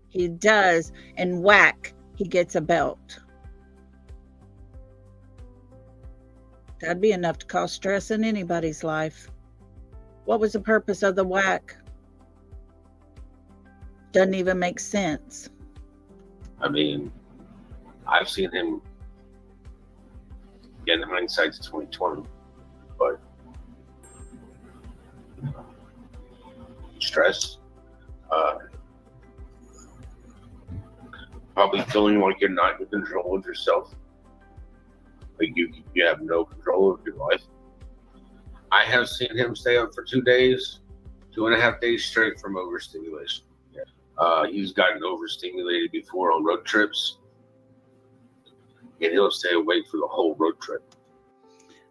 He does, and whack, he gets a belt. That'd be enough to cause stress in anybody's life. What was the purpose of the whack? Doesn't even make sense. I mean, I've seen him, again, hindsight's 2020, but stress, probably feeling like you're not in control of yourself, like you have no control of your life. I have seen him stay up for 2 days, 2.5 days straight from overstimulation. He's gotten overstimulated before on road trips, and he'll stay awake for the whole road trip.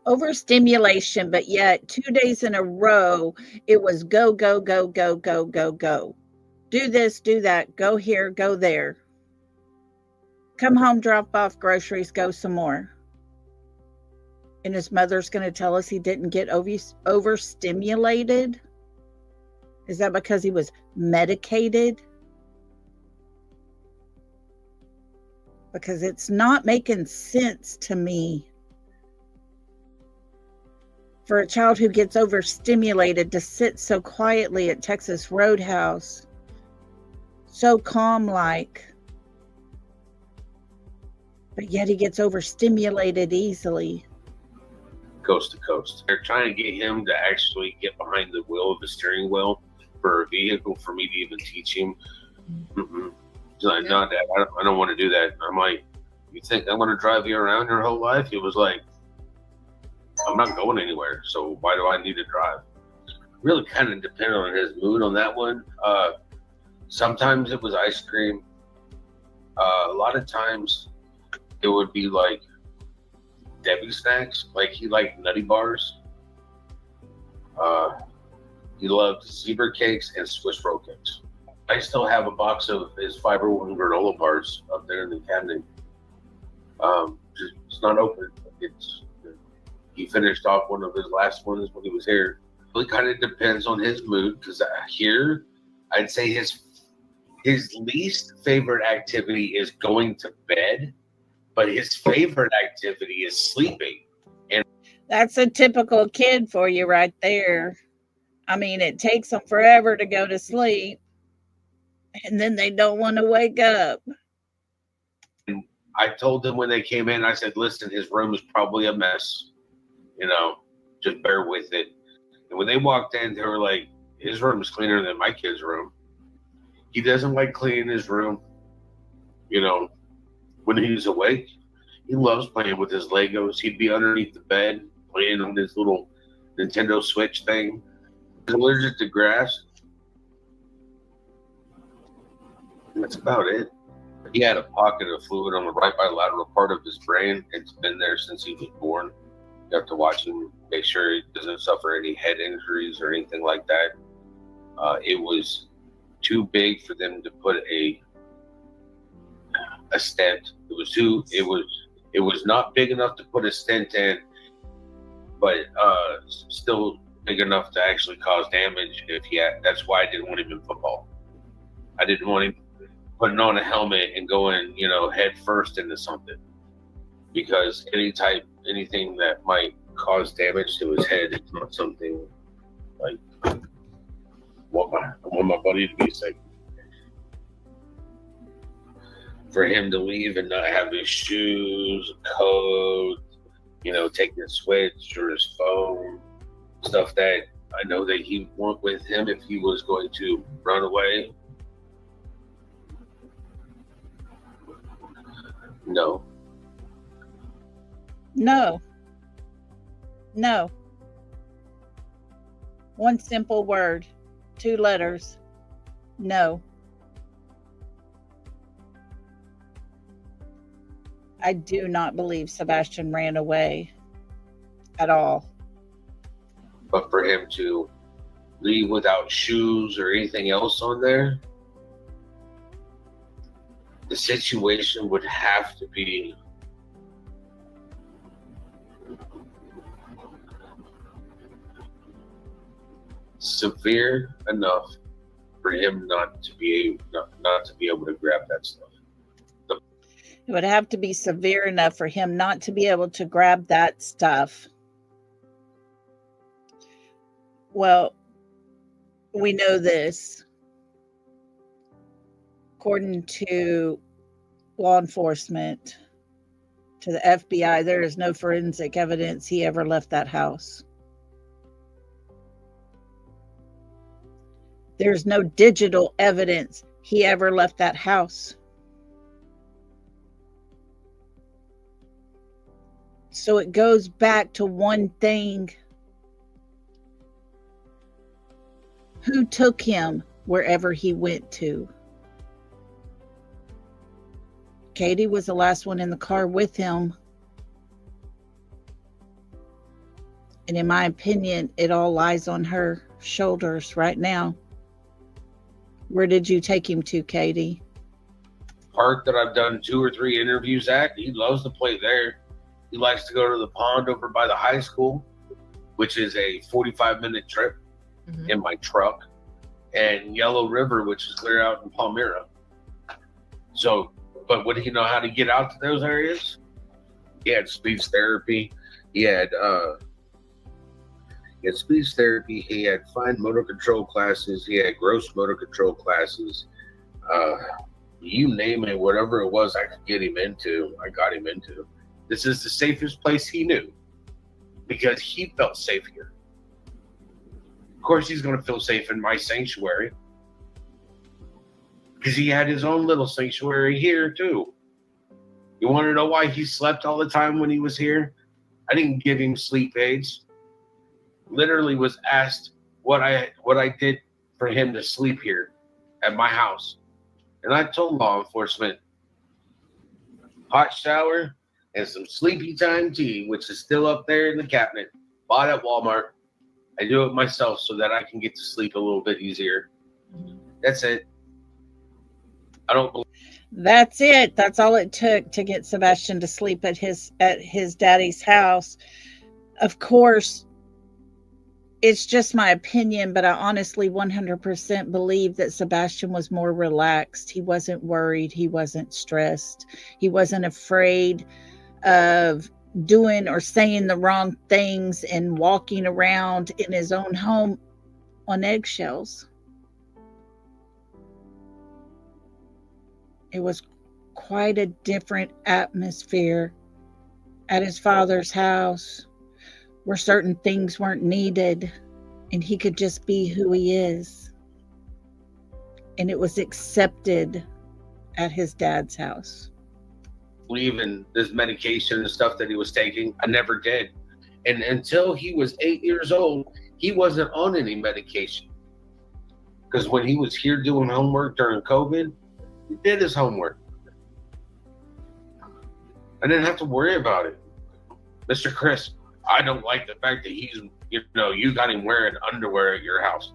Overstimulation, but yet 2 days in a row, it was go, go, go, go, go, go, go. Do this, do that, go here, go there. Come home, drop off groceries, go some more. And his mother's going to tell us he didn't get overstimulated? Is that because he was medicated? Because it's not making sense to me for a child who gets overstimulated to sit so quietly at Texas Roadhouse, so calm-like, but yet he gets overstimulated easily. Coast to coast. They're trying to get him to actually get behind the wheel of the steering wheel for a vehicle for me to even teach him. He's like, no, Dad, I don't want to do that. I'm like, you think I'm going to drive you around your whole life? He was like, I'm not going anywhere, so why do I need to drive? Really kind of depended on his mood on that one. Sometimes it was ice cream. A lot of times it would be like Debbie snacks. Like he liked Nutty Bars. He loved zebra cakes and Swiss roll cakes. I still have a box of his Fiber One granola bars up there in the cabinet. It's not open. He finished off one of his last ones when he was here. It really kind of depends on his mood, because here, I'd say his least favorite activity is going to bed, but his favorite activity is sleeping. And that's a typical kid for you right there. I mean, it takes them forever to go to sleep, and then they don't want to wake up. I told them when they came in, I said, listen, his room is probably a mess. Just bear with it. And when they walked in, they were like, his room is cleaner than my kid's room. He doesn't like cleaning his room. When he's awake, he loves playing with his Legos. He'd be underneath the bed playing on this little Nintendo Switch thing. He's allergic to grass. That's about it. He had a pocket of fluid on the right bilateral part of his brain. It's been there since he was born. You have to watch him, make sure he doesn't suffer any head injuries or anything like that. It was too big for them to put a stent. It was not big enough to put a stent in, but still big enough to actually cause damage if he had. That's why I didn't want him in football. I didn't want him putting on a helmet and going, head first into something, because anything that might cause damage to his head is not something like I want my buddy to be safe. For him to leave and not have his shoes, coat, take his Switch or his phone, stuff that I know that he would want with him if he was going to run away. No. One simple word, 2 letters. No. I do not believe Sebastian ran away at all. But for him to leave without shoes or anything else on there, the situation would have to be severe enough for him not to be able to grab that stuff. It would have to be severe enough for him not to be able to grab that stuff. Well, we know this. According to law enforcement, to the FBI, there is no forensic evidence he ever left that house. There's no digital evidence he ever left that house. So it goes back to one thing. Who took him wherever he went to? Katie was the last one in the car with him. And in my opinion, it all lies on her shoulders right now. Where did you take him to, Katie? Park that I've done 2 or 3 interviews at. He loves to play there. He likes to go to the pond over by the high school, which is a 45-minute trip in my truck, and Yellow River, which is clear out in Palmyra. So, but would he know how to get out to those areas? He had speech therapy. He had speech therapy. He had fine motor control classes. He had gross motor control classes. You name it, whatever it was I could get him into, I got him into. This is the safest place he knew because he felt safe here. Of course, he's going to feel safe in my sanctuary because he had his own little sanctuary here too. You want to know why he slept all the time when he was here? I didn't give him sleep aids. Literally was asked what I did for him to sleep here at my house. And I told law enforcement, hot shower and some sleepy time tea, which is still up there in the cabinet, bought at Walmart. I do it myself so that I can get to sleep a little bit easier. That's it. I don't believe. That's it. That's all it took to get Sebastian to sleep at his daddy's house. Of course, it's just my opinion, but I honestly 100% believe that Sebastian was more relaxed. He wasn't worried. He wasn't stressed. He wasn't afraid of doing or saying the wrong things and walking around in his own home on eggshells. It was quite a different atmosphere at his father's house where certain things weren't needed and he could just be who he is. And it was accepted at his dad's house. Believe in this medication and stuff that he was taking. I never did. And until he was 8 years old, he wasn't on any medication. Because when he was here doing homework during COVID, he did his homework. I didn't have to worry about it. Mr. Chris, I don't like the fact that you got him wearing underwear at your house.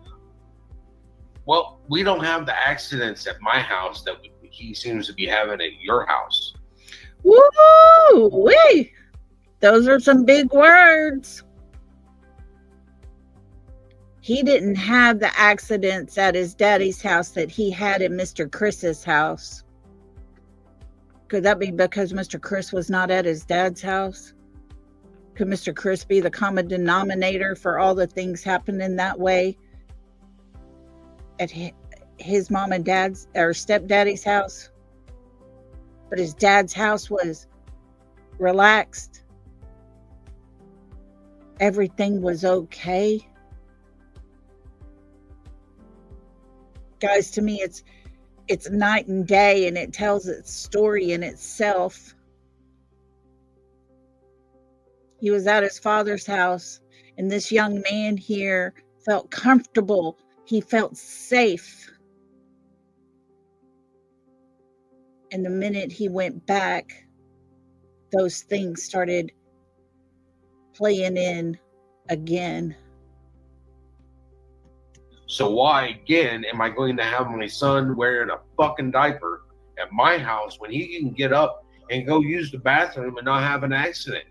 Well, we don't have the accidents at my house that he seems to be having at your house. Woo! Wee! Those are some big words. He didn't have the accidents at his daddy's house that he had at Mr. Chris's house. Could that be because Mr. Chris was not at his dad's house? Could Mr. Chris be the common denominator for all the things happening that way at his mom and dad's or stepdaddy's house? But his dad's house was relaxed. Everything was okay. Guys, to me, it's night and day, and it tells its story in itself. He was at his father's house, and this young man here felt comfortable. He felt safe. And the minute he went back, those things started playing in again. So why, again, am I going to have my son wearing a fucking diaper at my house when he can get up and go use the bathroom and not have an accident?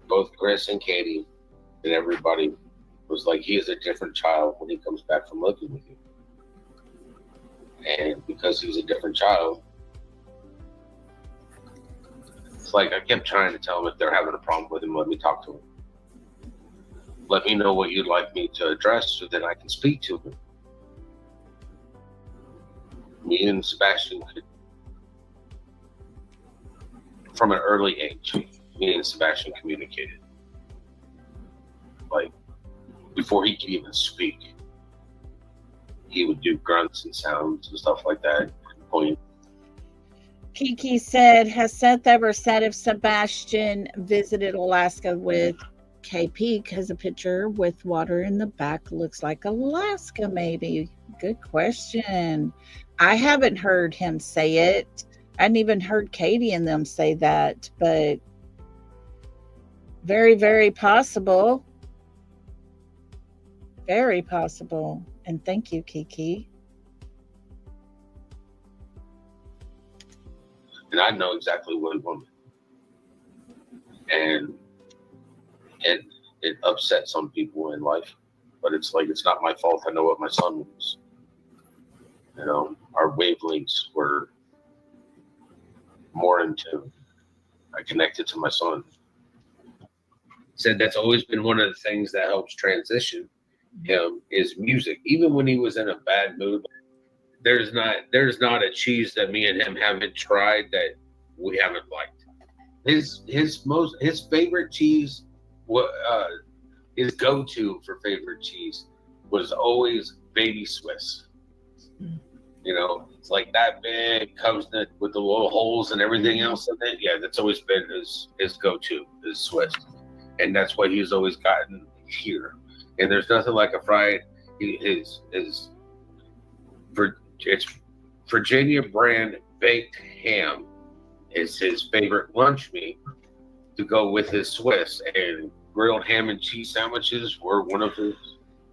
Both Chris and Katie and everybody was like he is a different child when he comes back from living with you. And because he's a different child, it's like I kept trying to tell him if they're having a problem with him, let me talk to him. Let me know what you'd like me to address so that I can speak to him. Me and Sebastian could, from an early age, me and Sebastian communicated. Like, before he could even speak, he would do grunts and sounds and stuff like that. Point. Kiki said, has Seth ever said if Sebastian visited Alaska with KP because a picture with water in the back looks like Alaska, maybe? Good question. I haven't heard him say it. I hadn't even heard Katie and them say that, but very, very possible. Very possible. And thank you, Kiki. And I know exactly what he wanted. And it upset some people in life. But it's like, it's not my fault. I know what my son wants. You know, our wavelengths were more in tune. I connected to my son. Said that's always been one of the things that helps transition him is music. Even when he was in a bad mood, there's not a cheese that me and him haven't tried that we haven't liked. His favorite cheese, his go-to for favorite cheese was always Baby Swiss. You know, it's like that big, comes with the little holes and everything else in it. Yeah, that's always been his go-to, is Swiss. And that's what he's always gotten here. And there's nothing like a fried, it's Virginia brand baked ham is his favorite lunch meat to go with his Swiss. And grilled ham and cheese sandwiches were one of his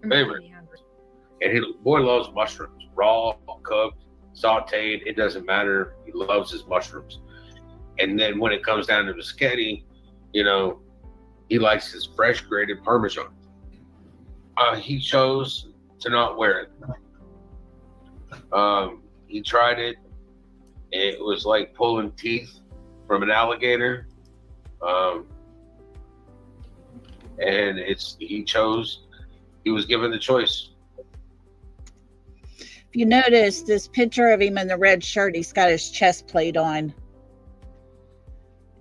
favorite. And boy loves mushrooms, raw, cooked, sauteed. It doesn't matter. He loves his mushrooms. And then when it comes down to biscotti, you know, he likes his fresh grated Parmesan. He chose to not wear it. He tried it. It was like pulling teeth from an alligator. And he was given the choice. If you notice this picture of him in the red shirt, he's got his chest plate on.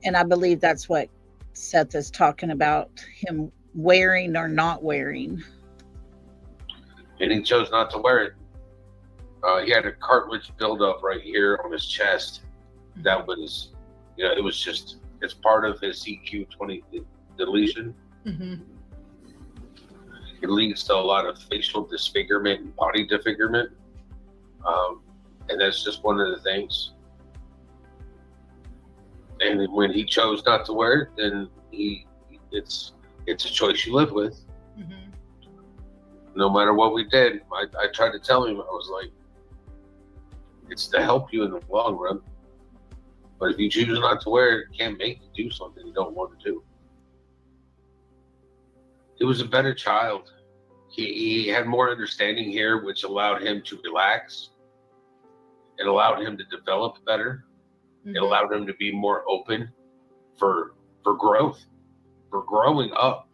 And I believe that's what Seth is talking about, him wearing or not wearing. And he chose not to wear it. He had a cartilage buildup right here on his chest. That was, it was just, it's part of his CQ20 deletion. Mm-hmm. It leads to a lot of facial disfigurement and body disfigurement. And that's just one of the things. And when he chose not to wear it, then it's a choice you live with. Mm-hmm. No matter what we did, I tried to tell him, I was like, it's to help you in the long run. But if you choose not to wear it, it can't make you do something you don't want to do. He was a better child. He had more understanding here, which allowed him to relax. It allowed him to develop better. Mm-hmm. It allowed him to be more open for growth, for growing up.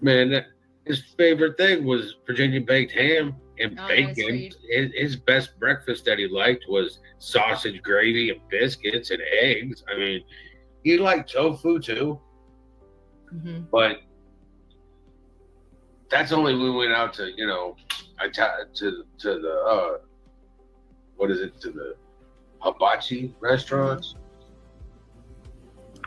Man, his favorite thing was Virginia baked ham and bacon. His best breakfast that he liked was sausage, gravy, and biscuits and eggs. I mean, he liked tofu too. Mm-hmm. But that's only when we went out to, to the hibachi restaurants.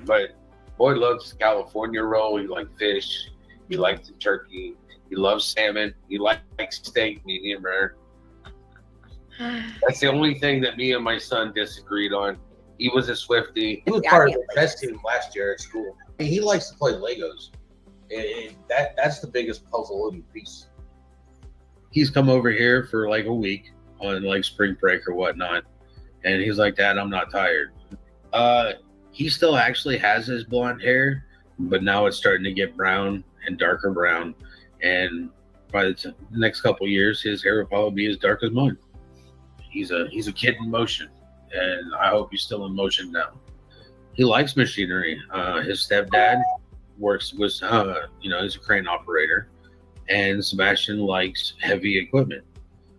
But boy loves California roll. He liked fish. He liked the turkey. He loves salmon. He likes steak, medium rare. That's the only thing that me and my son disagreed on. He was a Swiftie. He was part of the best team last year at school. And he likes to play Legos. And that's the biggest puzzle piece. He's come over here for like a week on like spring break or whatnot. And he's like, Dad, I'm not tired. He still actually has his blonde hair, but now it's starting to get brown and darker brown. And by the next couple of years, his hair will probably be as dark as mine. He's a kid in motion, and I hope he's still in motion now. He likes machinery. His stepdad was he's a crane operator, and Sebastian likes heavy equipment.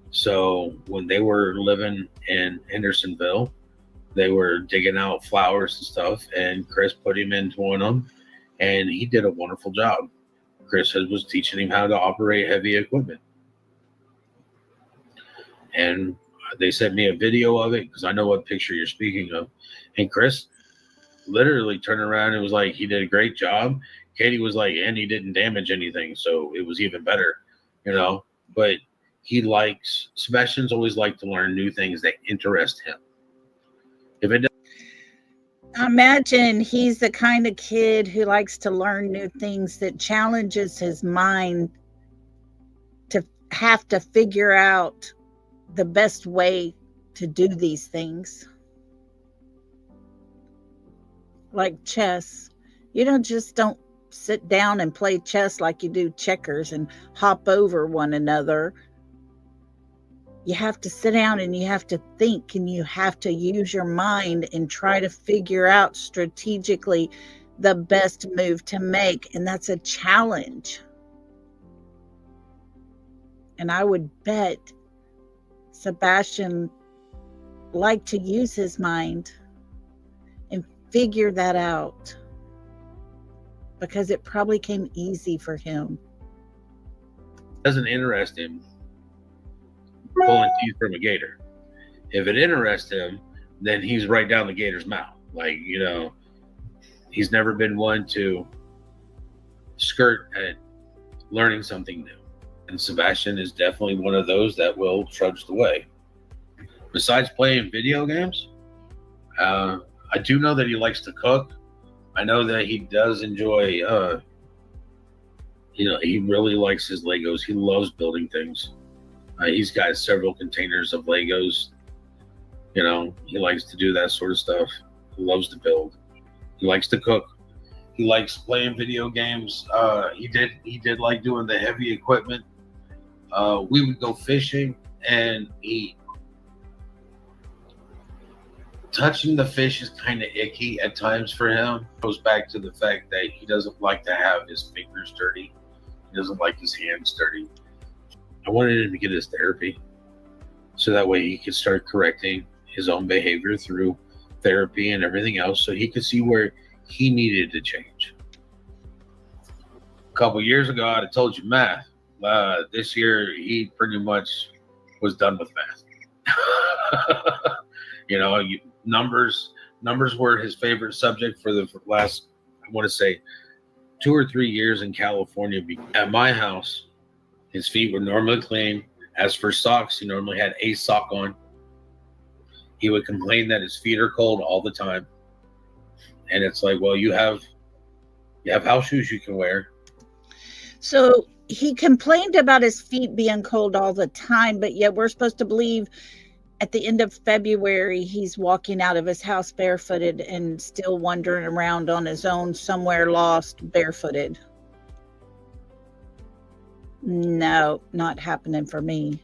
So when they were living in Hendersonville, they were digging out flowers and stuff, and Chris put him into one of them, and he did a wonderful job. Chris was teaching him how to operate heavy equipment. And they sent me a video of it because I know what picture you're speaking of. And Chris literally turned around and was like, he did a great job. Katie was like, and he didn't damage anything, so it was even better, But Sebastian's always liked to learn new things that interest him. If it Imagine he's the kind of kid who likes to learn new things, that challenges his mind to have to figure out the best way to do these things. Like chess. You don't sit down and play chess like you do checkers and hop over one another. You have to sit down and you have to think, and you have to use your mind and try to figure out strategically the best move to make. And that's a challenge. And I would bet Sebastian liked to use his mind and figure that out, because it probably came easy for him. doesn't interest him pulling teeth from a gator. If it interests him, then he's right down the gator's mouth. He's never been one to skirt at learning something new. And Sebastian is definitely one of those that will trudge the way. Besides playing video games, I do know that he likes to cook. I know that he does enjoy, he really likes his Legos. He loves building things. He's got several containers of Legos. He likes to do that sort of stuff. He loves to build. He likes to cook. He likes playing video games. He did like doing the heavy equipment. We would go fishing, and touching the fish is kind of icky at times for him. It goes back to the fact that he doesn't like to have his fingers dirty. He doesn't like his hands dirty. I wanted him to get his therapy so that way he could start correcting his own behavior through therapy and everything else, so he could see where he needed to change. A couple years ago, I'd have told you math. This year, he pretty much was done with math. Numbers were his favorite subject for the last, I want to say, 2 or 3 years in California. At my house, his feet were normally clean. As for socks, he normally had a sock on. He would complain that his feet are cold all the time. And it's like, well, you have house shoes you can wear. So he complained about his feet being cold all the time, but yet we're supposed to believe at the end of February, he's walking out of his house barefooted and still wandering around on his own, somewhere lost, barefooted. No, not happening for me.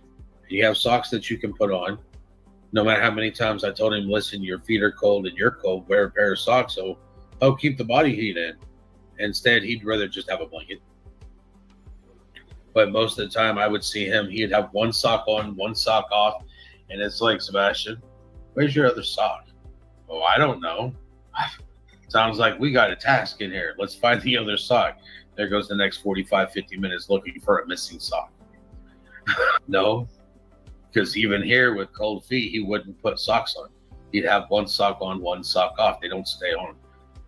You have socks that you can put on. No matter how many times I told him, listen, your feet are cold and you're cold, wear a pair of socks so keep the body heat in. Instead, he'd rather just have a blanket. But most of the time I would see him, he'd have one sock on, one sock off. And it's like, Sebastian, where's your other sock? Oh, I don't know. Sounds like we got a task in here. Let's find the other sock. There goes the next 45, 50 minutes looking for a missing sock. No, because even here with cold feet, he wouldn't put socks on. He'd have one sock on, one sock off. They don't stay on.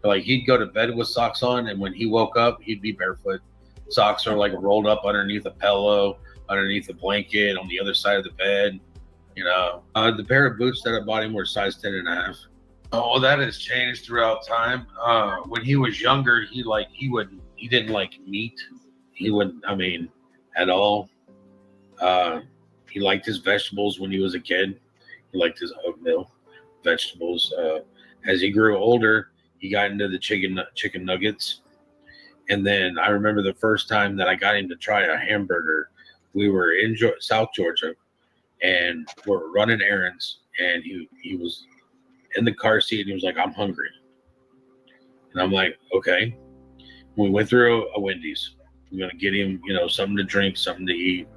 Like, he'd go to bed with socks on, and when he woke up, he'd be barefoot. Socks are like rolled up underneath a pillow, underneath a blanket, on the other side of the bed. The pair of boots that I bought him were size 10.5. Oh, that has changed throughout time. When he was younger, he didn't like meat. He wouldn't, at all. He liked his vegetables when he was a kid. He liked his oatmeal, vegetables. As he grew older, he got into the chicken nuggets. And then I remember the first time that I got him to try a hamburger. We were in South Georgia, and we're running errands, and he was in the car seat, and he was like, "I'm hungry." And I'm like, "Okay." We went through a Wendy's. We're going to get him, something to drink, something to eat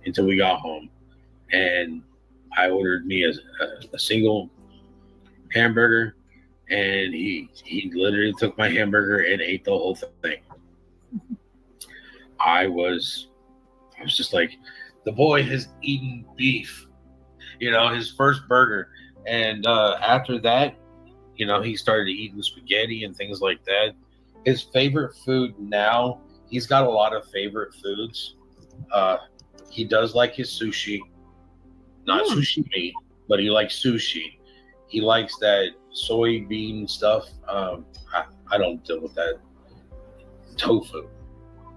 until we got home. And I ordered me a single hamburger, and he literally took my hamburger and ate the whole thing. I was just like, the boy has eaten beef, his first burger. And after that, he started eating spaghetti and things like that. His favorite food now, he's got a lot of favorite foods. He does like his sushi, not sushi, but he likes sushi. He likes that soybean stuff. I don't deal with that. Tofu.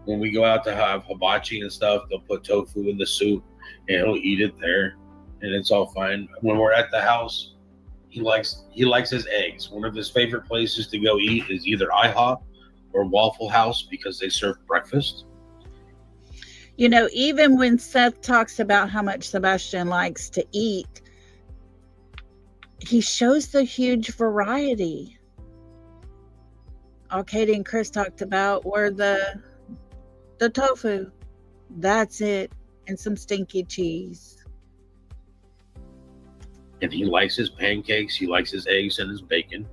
When we go out to have hibachi and stuff, they'll put tofu in the soup, and he'll eat it there, and it's all fine. When we're at the house, he likes his eggs. One of his favorite places to go eat is either IHOP or Waffle House because they serve breakfast. Even when Seth talks about how much Sebastian likes to eat, he shows the huge variety. All Katie and Chris talked about were the tofu. That's it. And some stinky cheese. And he likes his pancakes. He likes his eggs and his bacon.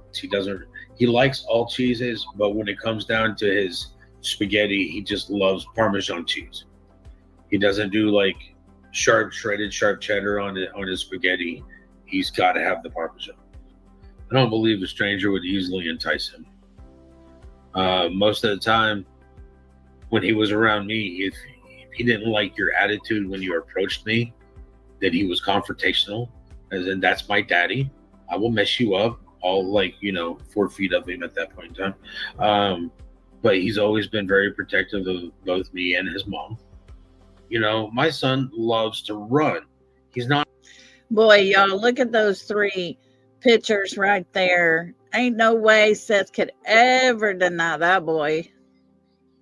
He likes all cheeses, but when it comes down to his spaghetti, he just loves Parmesan cheese. He doesn't do like shredded sharp cheddar on his spaghetti. He's got to have the Parmesan. I don't believe a stranger would easily entice him. Most of the time, when he was around me, if he didn't like your attitude when you approached me, that he was confrontational, as in, that's my daddy. I will mess you up. All 4 feet of him at that point in time. But he's always been very protective of both me and his mom. My son loves to run. He's not. Boy, y'all, look at those 3 pictures right there. Ain't no way Seth could ever deny that boy.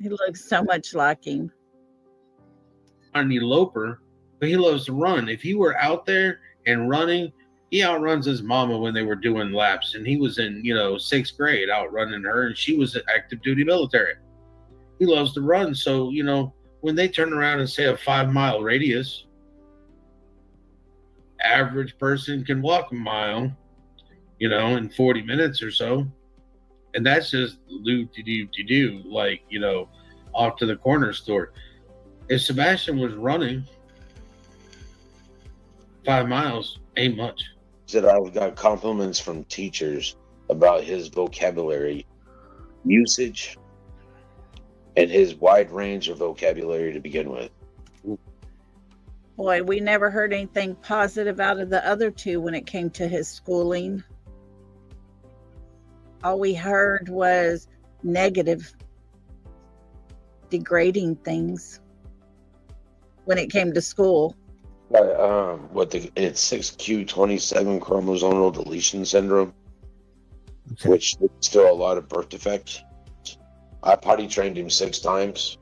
He looks so much like him. An eloper, but he loves to run. If he were out there and running, he outruns his mama when they were doing laps, and he was in 6th grade outrunning her, and she was active duty military. He loves to run, so when they turn around and say a 5-mile radius, average person can walk a mile in 40 minutes or so, and that's just off to the corner store. If Sebastian was running 5 miles, ain't much. That I've got compliments from teachers about his vocabulary usage and his wide range of vocabulary to begin with. Boy, we never heard anything positive out of the other 2 when it came to his schooling. All we heard was negative, degrading things when it came to school. It's 6q27 chromosomal deletion syndrome, which is still a lot of birth defects. I potty trained him 6 times.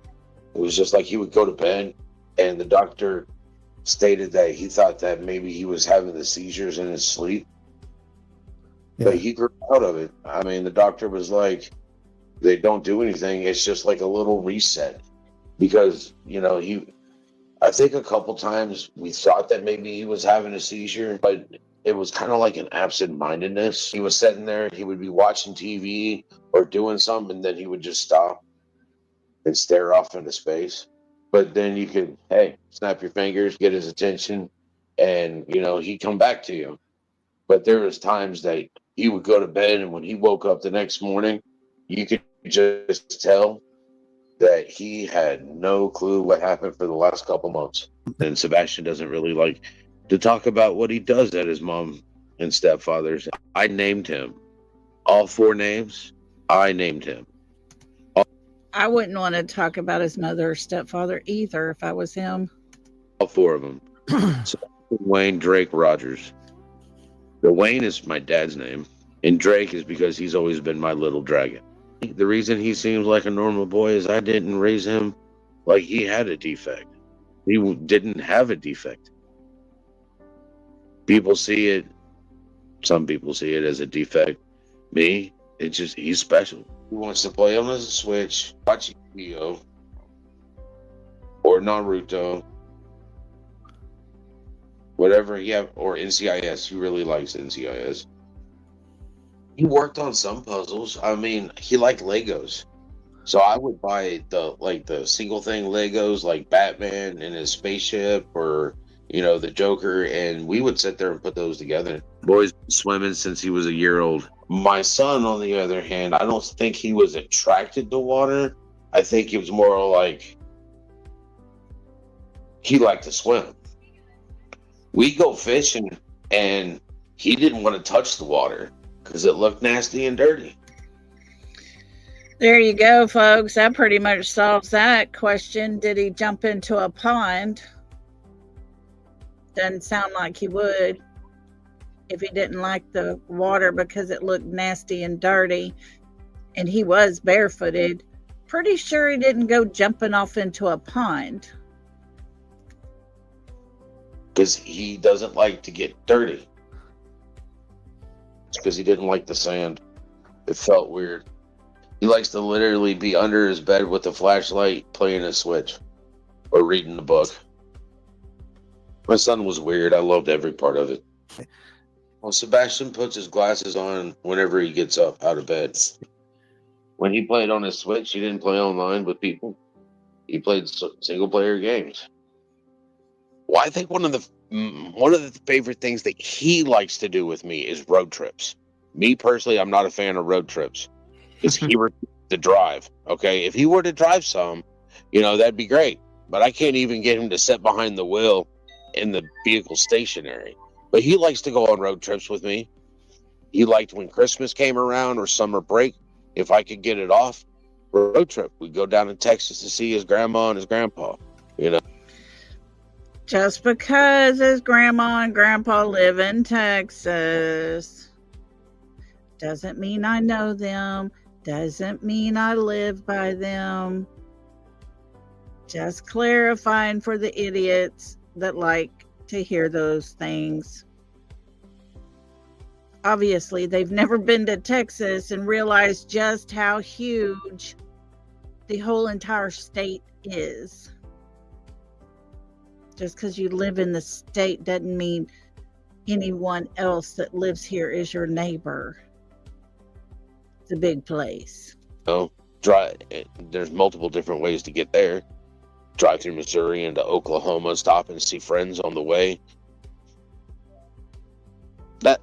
It was just like he would go to bed, and the doctor stated that he thought that maybe he was having the seizures in his sleep. Yeah. But he grew out of it. I mean, the doctor was like, they don't do anything. It's just like a little reset. Because, I think a couple times we thought that maybe he was having a seizure, but it was kind of like an absent-mindedness. He was sitting there, he would be watching TV or doing something, and then he would just stop and stare off into space. But then you could, snap your fingers, get his attention, and, he'd come back to you. But there was times that he would go to bed, and when he woke up the next morning, you could just tell that he had no clue what happened for the last couple months. And Sebastian doesn't really like to talk about what he does at his mom and stepfather's. I named him. All 4 names, I named him. I wouldn't want to talk about his mother or stepfather either if I was him. All 4 of them. Wayne, Drake, Rogers. The Wayne is my dad's name, and Drake is because he's always been my little dragon. The reason he seems like a normal boy is I didn't raise him like he had a defect. He didn't have a defect. People see it, some people see it as a defect. Me, it's just, he's special. He wants to play on the Switch, watch Yu-Gi-Oh! Or Naruto. Whatever he have, or NCIS. He really likes NCIS. He worked on some puzzles. I mean, he liked Legos. So I would buy the single thing Legos, like Batman and his spaceship, or the Joker, and we would sit there and put those together. Boy's been swimming since he was a year old. My son, on the other hand, I don't think he was attracted to water. I think he was more like he liked to swim. We go fishing, and he didn't want to touch the water because it looked nasty and dirty. There you go, folks. That pretty much solves that question. Did he jump into a pond? Doesn't sound like he would if he didn't like the water because it looked nasty and dirty, and he was barefooted. Pretty sure he didn't go jumping off into a pond. Because he doesn't like to get dirty. It's because he didn't like the sand. It felt weird. He likes to literally be under his bed with a flashlight playing a Switch or reading a book. My son was weird. I loved every part of it. Well, Sebastian puts his glasses on whenever he gets up out of bed. When he played on his Switch, he didn't play online with people. He played single-player games. Well, I think one of the favorite things that he likes to do with me is road trips. Me personally, I'm not a fan of road trips. Because he were to drive. Okay, if he were to drive some, that'd be great. But I can't even get him to sit behind the wheel in the vehicle stationary. But he likes to go on road trips with me. He liked when Christmas came around or summer break, if I could get it off, road trip. We'd go down to Texas to see his grandma and his grandpa. Just because his grandma and grandpa live in Texas doesn't mean I know them. Doesn't mean I live by them. Just clarifying for the idiots that like to hear those things. Obviously, they've never been to Texas and realized just how huge the whole entire state is. Just because you live in the state doesn't mean anyone else that lives here is your neighbor. It's a big place. There's multiple different ways to get there. Drive through Missouri into Oklahoma, stop and see friends on the way.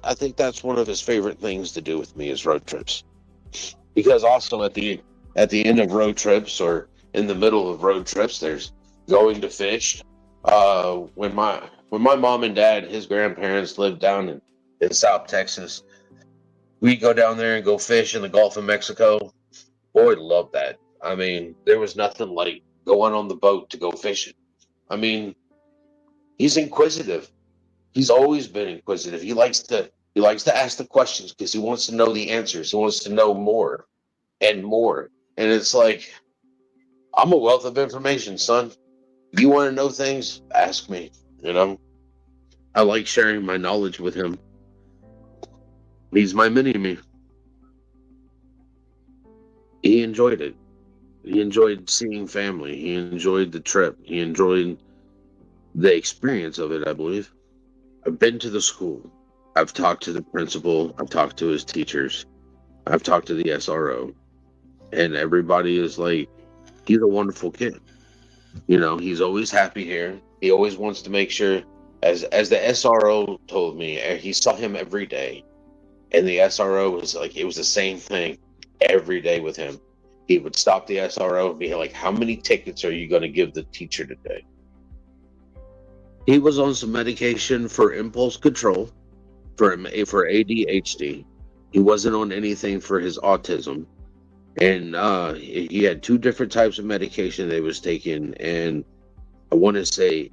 I think that's one of his favorite things to do with me is road trips. Because also at the end of road trips or in the middle of road trips, there's going to fish. When my mom and dad, his grandparents lived down in South Texas, we'd go down there and go fish in the Gulf of Mexico. Boy, loved that. I mean, there was nothing like going on the boat to go fishing. I mean, he's inquisitive. He's always been inquisitive. He likes to ask the questions because he wants to know the answers. He wants to know more and more. And it's like, I'm a wealth of information, son. You want to know things? Ask me. I like sharing my knowledge with him. He's my mini-me. He enjoyed it. He enjoyed seeing family. He enjoyed the trip. He enjoyed the experience of it, I believe. I've been to the school. I've talked to the principal. I've talked to his teachers. I've talked to the SRO. And everybody is like, he's a wonderful kid. He's always happy here. He always wants to make sure, as the SRO told me, he saw him every day. And the SRO was like, it was the same thing every day with him. He would stop the SRO and be like, how many tickets are you going to give the teacher today? He was on some medication for impulse control, for ADHD. He wasn't on anything for his autism. And he had 2 different types of medication they was taking. And I want to say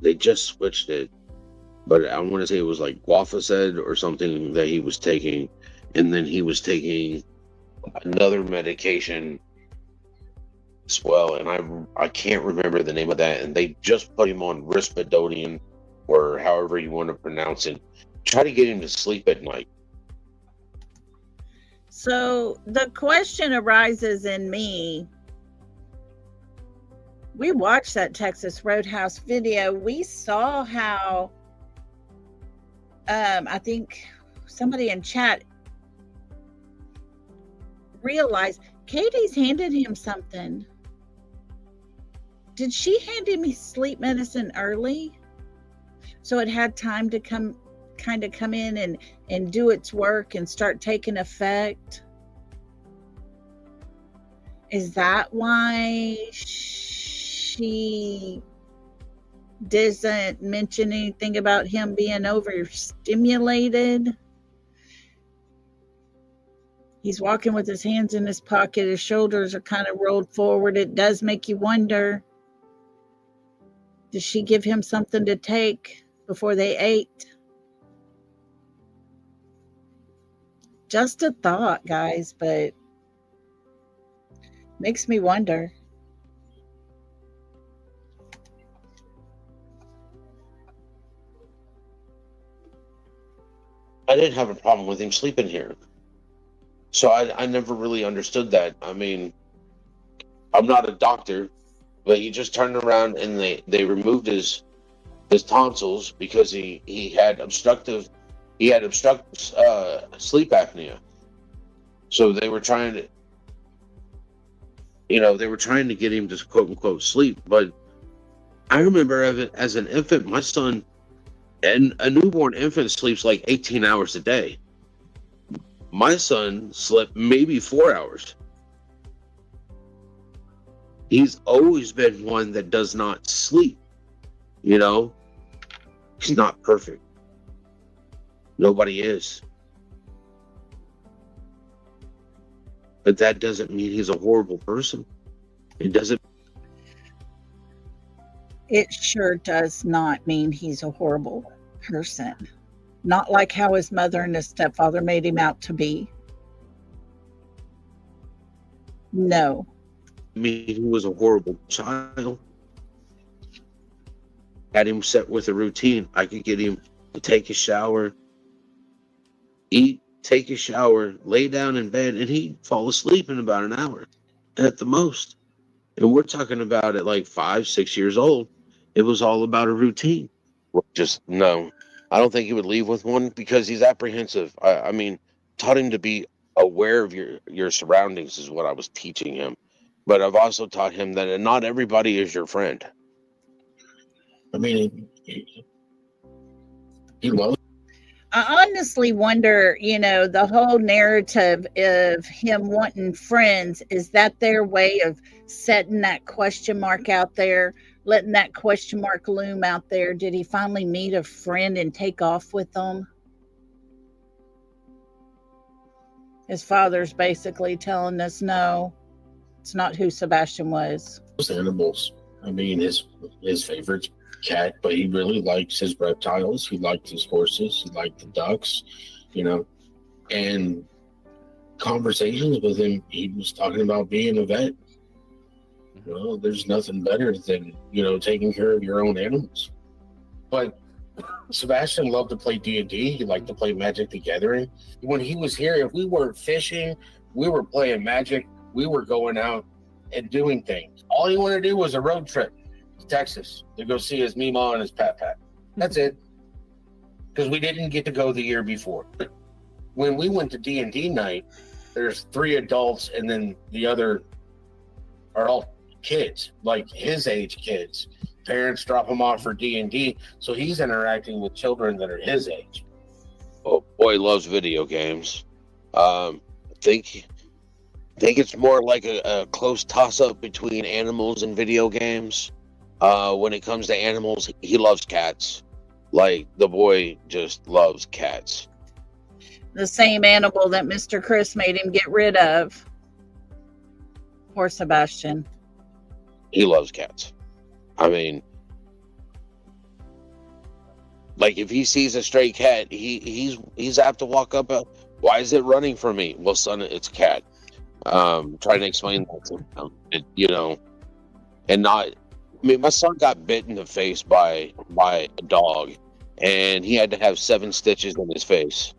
they just switched it. But I want to say it was like Guafaced or something that he was taking. And then he was taking another medication as well, and I can't remember the name of that. And they just put him on Risperidone, or however you want to pronounce it. Try to get him to sleep at night. So the question arises in me. We watched that Texas Roadhouse video. We saw how, I think somebody in chat realized Katie's handed him something. Did she hand him his sleep medicine early, so it had time to come in and do its work and start taking effect? Is that why she doesn't mention anything about him being overstimulated? He's walking with his hands in his pocket. His shoulders are kind of rolled forward. It does make you wonder, did she give him something to take before they ate? Just a thought, guys, but makes me wonder. I didn't have a problem with him sleeping here. So I never really understood that. I mean, I'm not a doctor, but he just turned around and they removed his tonsils because he had obstructive sleep apnea. So they were trying to, get him to quote unquote sleep. But I remember as an infant, my son, and a newborn infant sleeps like 18 hours a day. My son slept maybe 4 hours. He's always been one that does not sleep. He's not perfect. Nobody is. But that doesn't mean he's a horrible person. It doesn't. It sure does not mean he's a horrible person. Not like how his mother and his stepfather made him out to be. No. I mean, he was a horrible child. Had him set with a routine. I could get him to take a shower, eat, take a shower, lay down in bed, and he'd fall asleep in about an hour at the most. And we're talking about at like 5, 6 years old. It was all about a routine. Just no. I don't think he would leave with one because he's apprehensive. I mean, taught him to be aware of your surroundings is what I was teaching him. But I've also taught him that not everybody is your friend. I mean, he loves. I honestly wonder, the whole narrative of him wanting friends, is that their way of setting that question mark out there, letting that question mark loom out there? Did he finally meet a friend and take off with them? His father's basically telling us, no, it's not who Sebastian was. Those animals. I mean, his favorite's cat, but he really likes his reptiles. He liked his horses. He liked the ducks, and conversations with him, he was talking about being a vet. Well, there's nothing better than, taking care of your own animals. But Sebastian loved to play D&D. He liked to play Magic the Gathering. When he was here, if we weren't fishing, we were playing Magic. We were going out and doing things. All he wanted to do was a road trip to Texas to go see his Meemaw and his Pat. That's it. Because we didn't get to go the year before. When we went to D&D night, there's 3 adults and then the other are all kids, like his age kids. Parents drop him off for D&D, so he's interacting with children that are his age. Oh, boy loves video games. I think it's more like a close toss-up between animals and video games. When it comes to animals, he loves cats. Like, the boy just loves cats. The same animal that Mr. Chris made him get rid of. Poor Sebastian. He loves cats. I mean, like, if he sees a stray cat, he's apt to walk up. Why is it running from me? Well, son, it's a cat. trying to explain that to him, and not. I mean, my son got bit in the face by a dog, and he had to have 7 stitches in his face,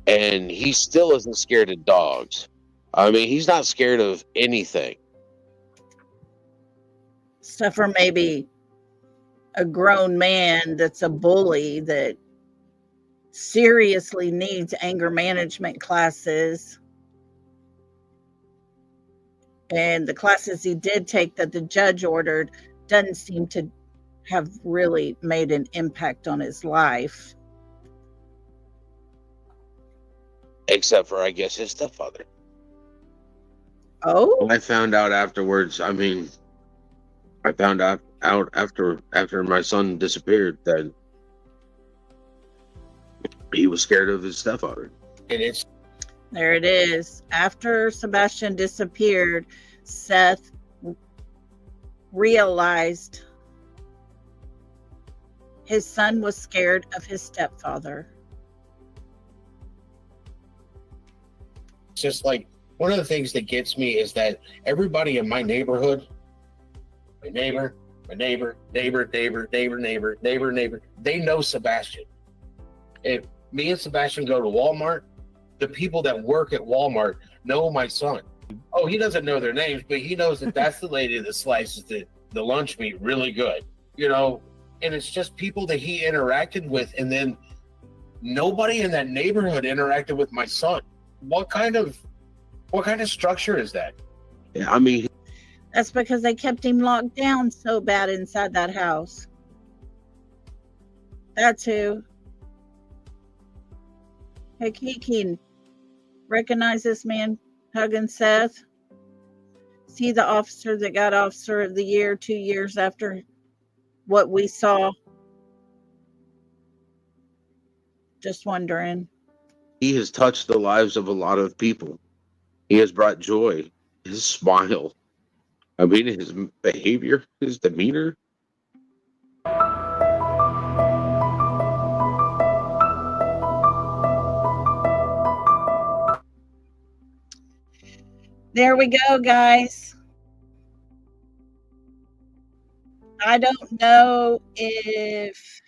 and he still isn't scared of dogs. I mean, he's not scared of anything. Except for maybe a grown man that's a bully that seriously needs anger management classes. And the classes he did take that the judge ordered doesn't seem to have really made an impact on his life. Except for, I guess, his stepfather. Oh, I found out afterwards. I mean, I found out after my son disappeared that he was scared of his stepfather. And it's there it is. After Sebastian disappeared, Seth realized his son was scared of his stepfather. just like one of the things that gets me is that everybody in my neighborhood, my neighbor, they know Sebastian. If me and Sebastian go to Walmart, the people that work at Walmart know my son. Oh, he doesn't know their names, but he knows that that's the lady that slices the lunch meat really good, and it's just people that he interacted with, and then nobody in that neighborhood interacted with my son. What kind of structure is that? Yeah, I mean, That's because they kept him locked down so bad inside that house. That's who. Hey, Kiki, recognize this man hugging Seth? See the officer that got Officer of the Year 2 years after what we saw? Just wondering. he has touched the lives of a lot of people. He has brought joy, his smile. I mean, his behavior, his demeanor. There we go, guys. I don't know if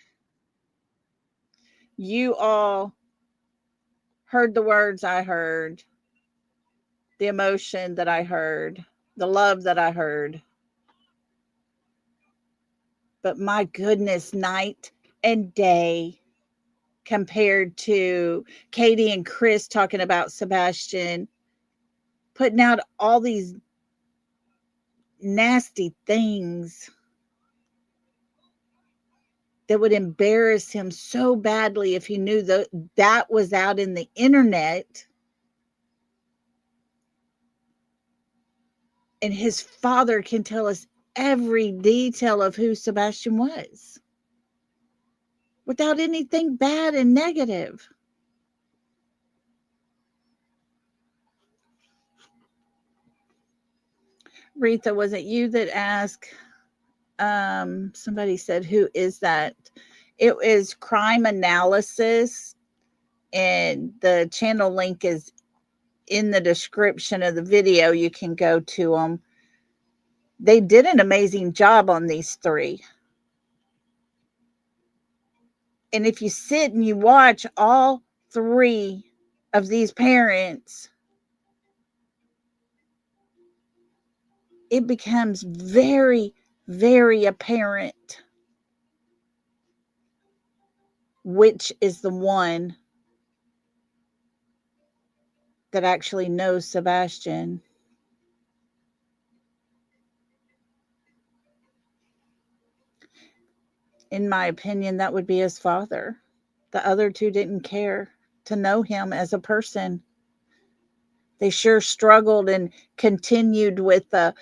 you all heard the words I heard, the emotion that I heard, the love that I heard. But my goodness, night and day compared to Katie and Chris talking about Sebastian, putting out all these nasty things that would embarrass him so badly if he knew that was out in the internet. And his father can tell us every detail of who Sebastian was without anything bad and negative. Retha, was it you that asked? Somebody said, who is that? It is Crime Analysis, and the channel link is in the description of the video. You can go to them. They did an amazing job on these three. And if you sit and you watch all three of these parents, it becomes very, very apparent which is the one that actually knows Sebastian. In my opinion, that would be his father. The other two didn't care to know him as a person. They sure struggled and continued with the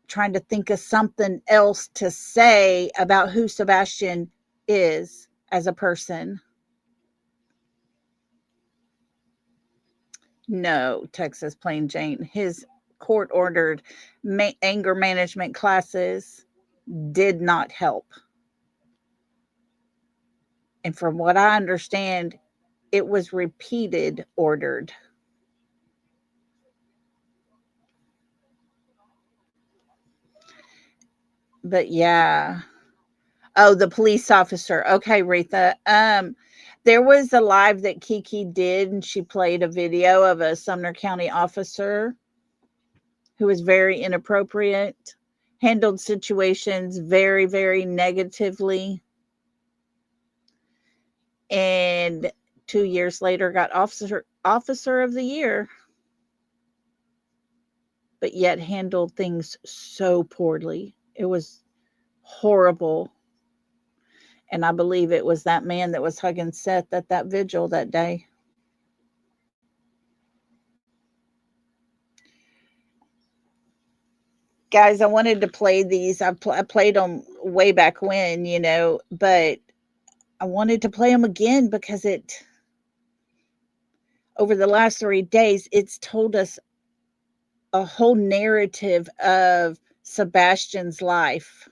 trying to think of something else to say about who Sebastian is as a person. No, Texas Plain Jane. His court-ordered anger management classes did not help. And from what I understand, it was repeated ordered. But yeah. Oh, the police officer. Okay, Retha. There was a live that Kiki did, and she played a video of a Sumner County officer who was very inappropriate, handled situations very, very negatively, and 2 years later got officer of the year, but yet handled things so poorly. It was horrible. And I believe it was that man that was hugging Seth at that vigil that day. Guys, I wanted to play these. I played them way back when, but I wanted to play them again because over the last 3 days, it's told us a whole narrative of Sebastian's life.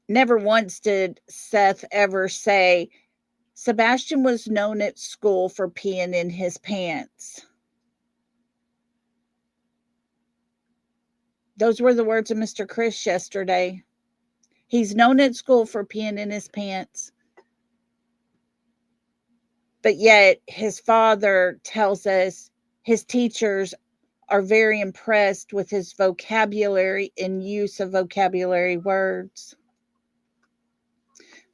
Never once did Seth ever say, Sebastian was known at school for peeing in his pants. Those were the words of Mr. Chris yesterday. He's known at school for peeing in his pants. But yet his father tells us his teachers are very impressed with his vocabulary and use of vocabulary words.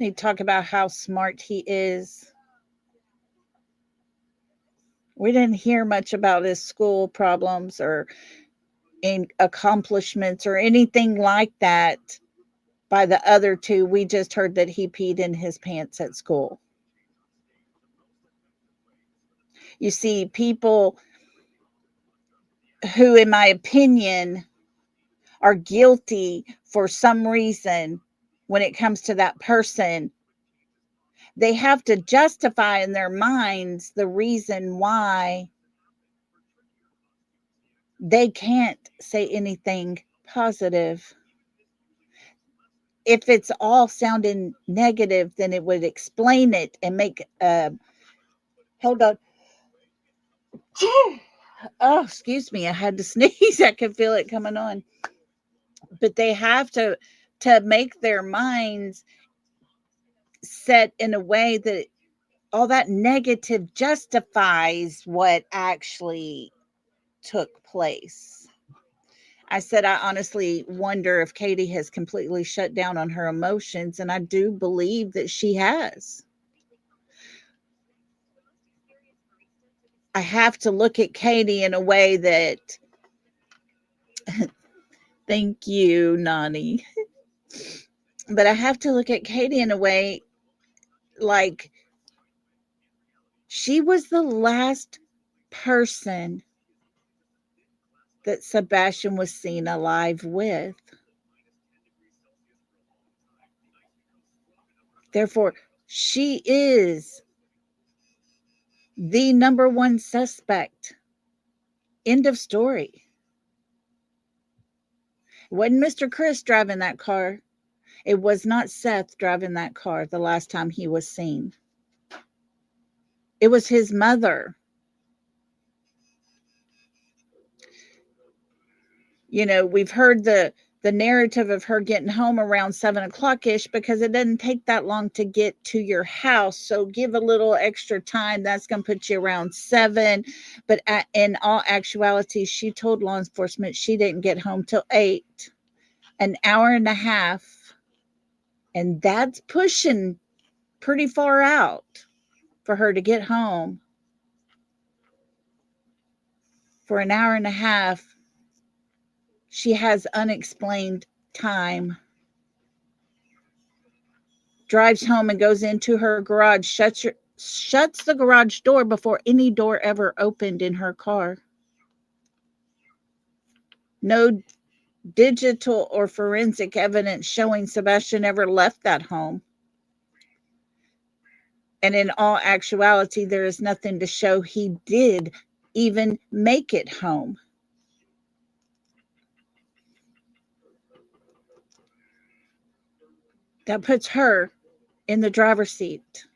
They talk about how smart he is. We didn't hear much about his school problems or accomplishments or anything like that by the other two. We just heard that he peed in his pants at school. You see, people who, in my opinion, are guilty for some reason when it comes to that person, they have to justify in their minds the reason why they can't say anything positive. If it's all sounding negative, then it would explain it and make hold on. Oh, excuse me. I had to sneeze. I could feel it coming on. But they have to make their minds set in a way that all that negative justifies what actually took place. I said, I honestly wonder if Katie has completely shut down on her emotions, and I do believe that she has. I have to look at Katie in a way that, thank you, Nani. But I have to look at Katie in a way like she was the last person that Sebastian was seen alive with. Therefore, she is the number one suspect. End of story. It wasn't Mr. Chris driving that car. It was not Seth driving that car the last time he was seen. It was his mother. We've heard the narrative of her getting home around 7 o'clock-ish because it doesn't take that long to get to your house. So give a little extra time. That's going to put you around 7. But in all actuality, she told law enforcement she didn't get home till 8. An hour and a half. And that's pushing pretty far out for her to get home. For an hour and a half, she has unexplained time. Drives home and goes into her garage, shuts the garage door before any door ever opened in her car. No digital or forensic evidence showing Sebastian ever left that home. And in all actuality, there is nothing to show he did even make it home. That puts her in the driver's seat.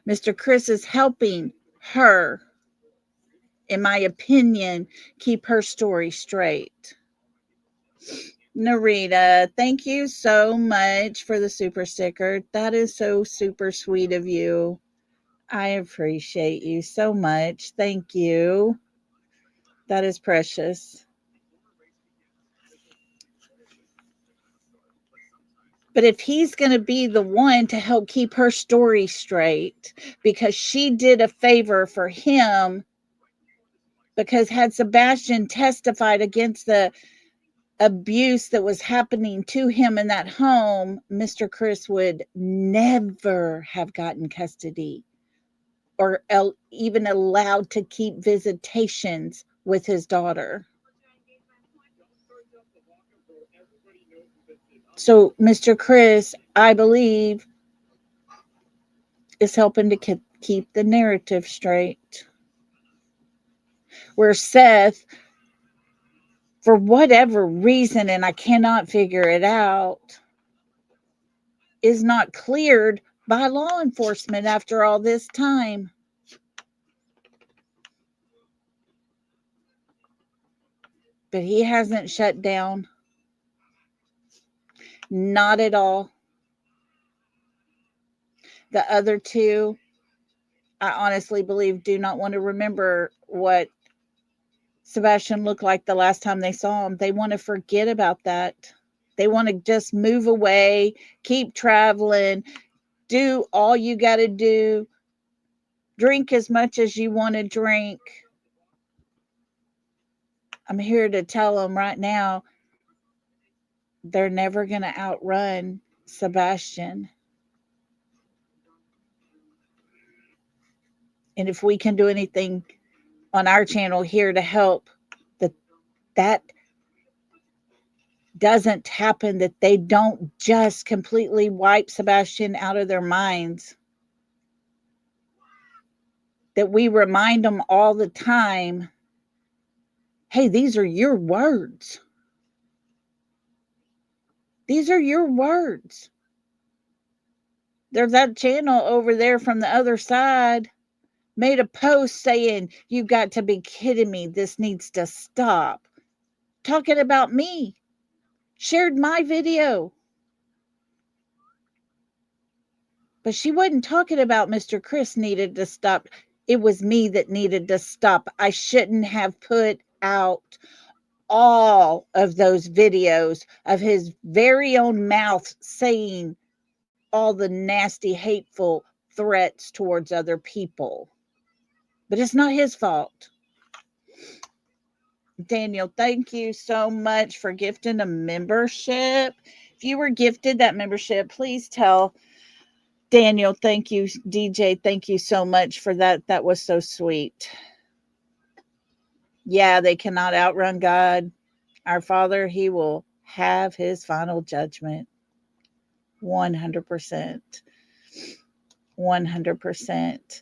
Mr. Chris is helping her in my opinion, keep her story straight. Narita, thank you so much for the super sticker. That is so super sweet of you. I appreciate you so much. Thank you. That is precious. But if he's going to be the one to help keep her story straight, because she did a favor for him, because had Sebastian testified against the abuse that was happening to him in that home, Mr. Chris would never have gotten custody or even allowed to keep visitations with his daughter. So Mr. Chris, I believe, is helping to keep the narrative straight. Where Seth, for whatever reason, and I cannot figure it out, is not cleared by law enforcement after all this time. But he hasn't shut down. Not at all. The other two, I honestly believe, do not want to remember what Sebastian looked like the last time they saw him. They want to forget about that. They want to just move away, keep traveling, do all you got to do, drink as much as you want to drink. I'm here to tell them right now, they're never going to outrun Sebastian. And if we can do anything on our channel here to help that doesn't happen, that they don't just completely wipe Sebastian out of their minds, that we remind them all the time, hey, these are your words. These are your words. There's that channel over there from the other side made a post saying, you've got to be kidding me. This needs to stop. Talking about me. Shared my video. But she wasn't talking about Mr. Chris needed to stop. It was me that needed to stop. I shouldn't have put out all of those videos of his very own mouth saying all the nasty, hateful threats towards other people. But it's not his fault. Daniel, thank you so much for gifting a membership. If you were gifted that membership, please tell Daniel, thank you. DJ, thank you so much for that. That was so sweet. Yeah, they cannot outrun God. Our Father, he will have his final judgment. 100%. 100%.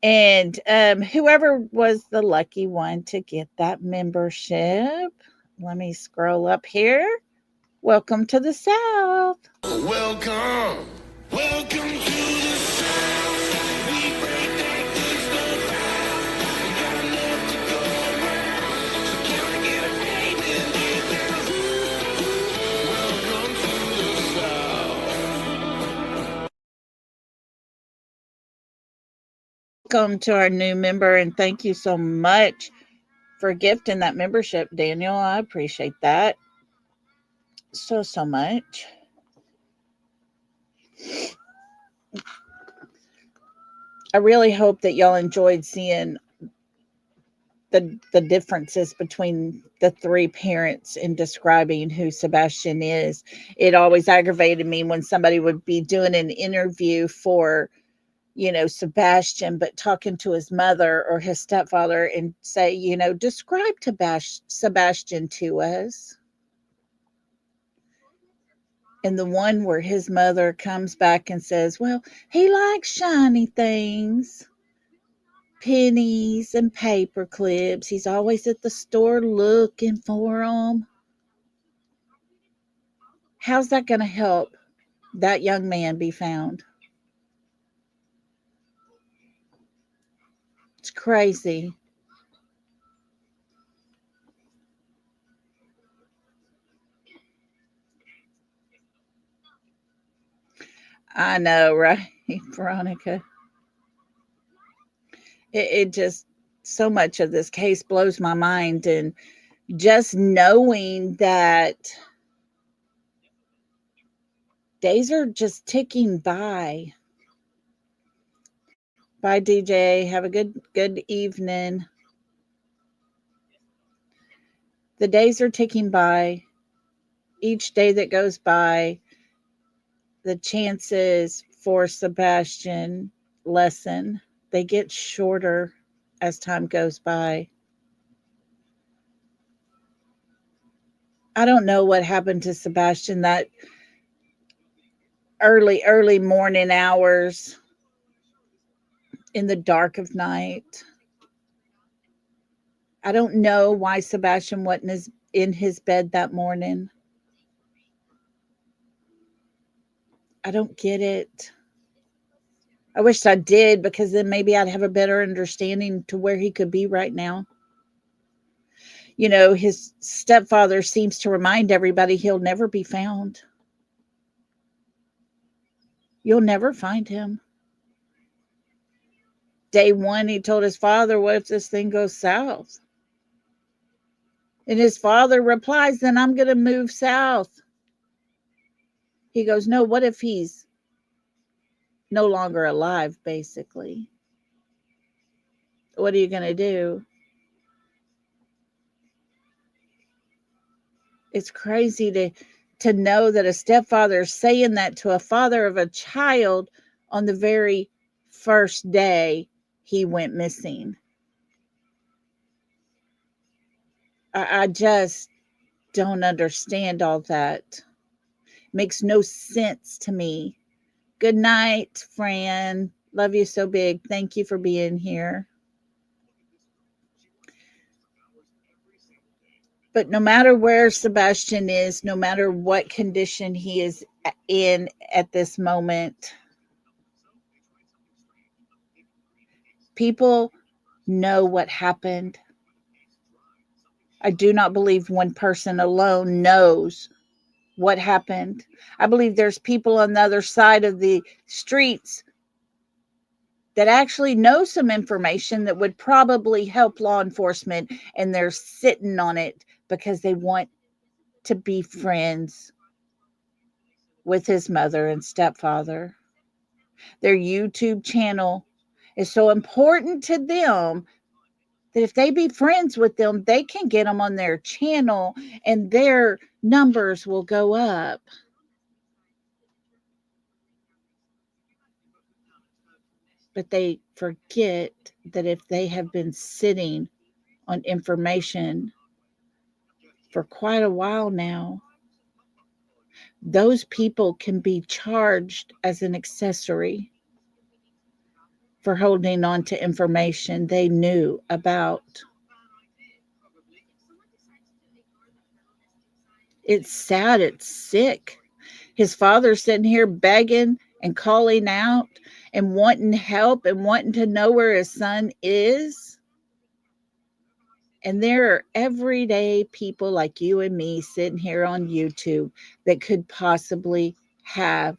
And whoever was the lucky one to get that membership, let me scroll up here. Welcome to the South. Welcome. Welcome to the South. We break that good stuff down. We got enough to go around. So can I get a name and get down? Welcome to the South. Welcome to our new member, and thank you so much for gifting that membership, Daniel. I appreciate that so much. I really hope that y'all enjoyed seeing the differences between the three parents in describing who Sebastian is. It always aggravated me when somebody would be doing an interview for, Sebastian, but talking to his mother or his stepfather and say, describe Sebastian to us. And the one where his mother comes back and says, well, he likes shiny things, pennies and paper clips. He's always at the store looking for them. How's that going to help that young man be found? It's crazy. I know, right, Veronica? It just, so much of this case blows my mind. And just knowing that days are just ticking by. Bye, DJ. Have a good evening. The days are ticking by. Each day that goes by, the chances for Sebastian lessen. They get shorter as time goes by. I don't know what happened to Sebastian that early morning hours in the dark of night. I don't know why Sebastian wasn't in his bed that morning. I don't get it. I wish I did, because then maybe I'd have a better understanding to where he could be right now. You know, his stepfather seems to remind everybody he'll never be found. You'll never find him. Day one, he told his father, what if this thing goes south? And his father replies, then I'm going to move south. He goes, no, what if he's no longer alive, basically? What are you going to do? It's crazy to know that a stepfather is saying that to a father of a child on the very first day he went missing. I just don't understand all that. Makes no sense to me. Good night, Fran. Love you so big. Thank you for being here. But no matter where Sebastian is, no matter what condition he is in at this moment, people know what happened. I do not believe one person alone knows what happened. I believe there's people on the other side of the streets that actually know some information that would probably help law enforcement, and they're sitting on it because they want to be friends with his mother and stepfather. Their YouTube channel is so important to them that if they be friends with them, they can get them on their channel and their numbers will go up. But they forget that if they have been sitting on information for quite a while now, those people can be charged as an accessory for holding on to information they knew about. It's sad. It's sick. His father's sitting here begging and calling out and wanting help and wanting to know where his son is. And there are everyday people like you and me sitting here on YouTube that could possibly have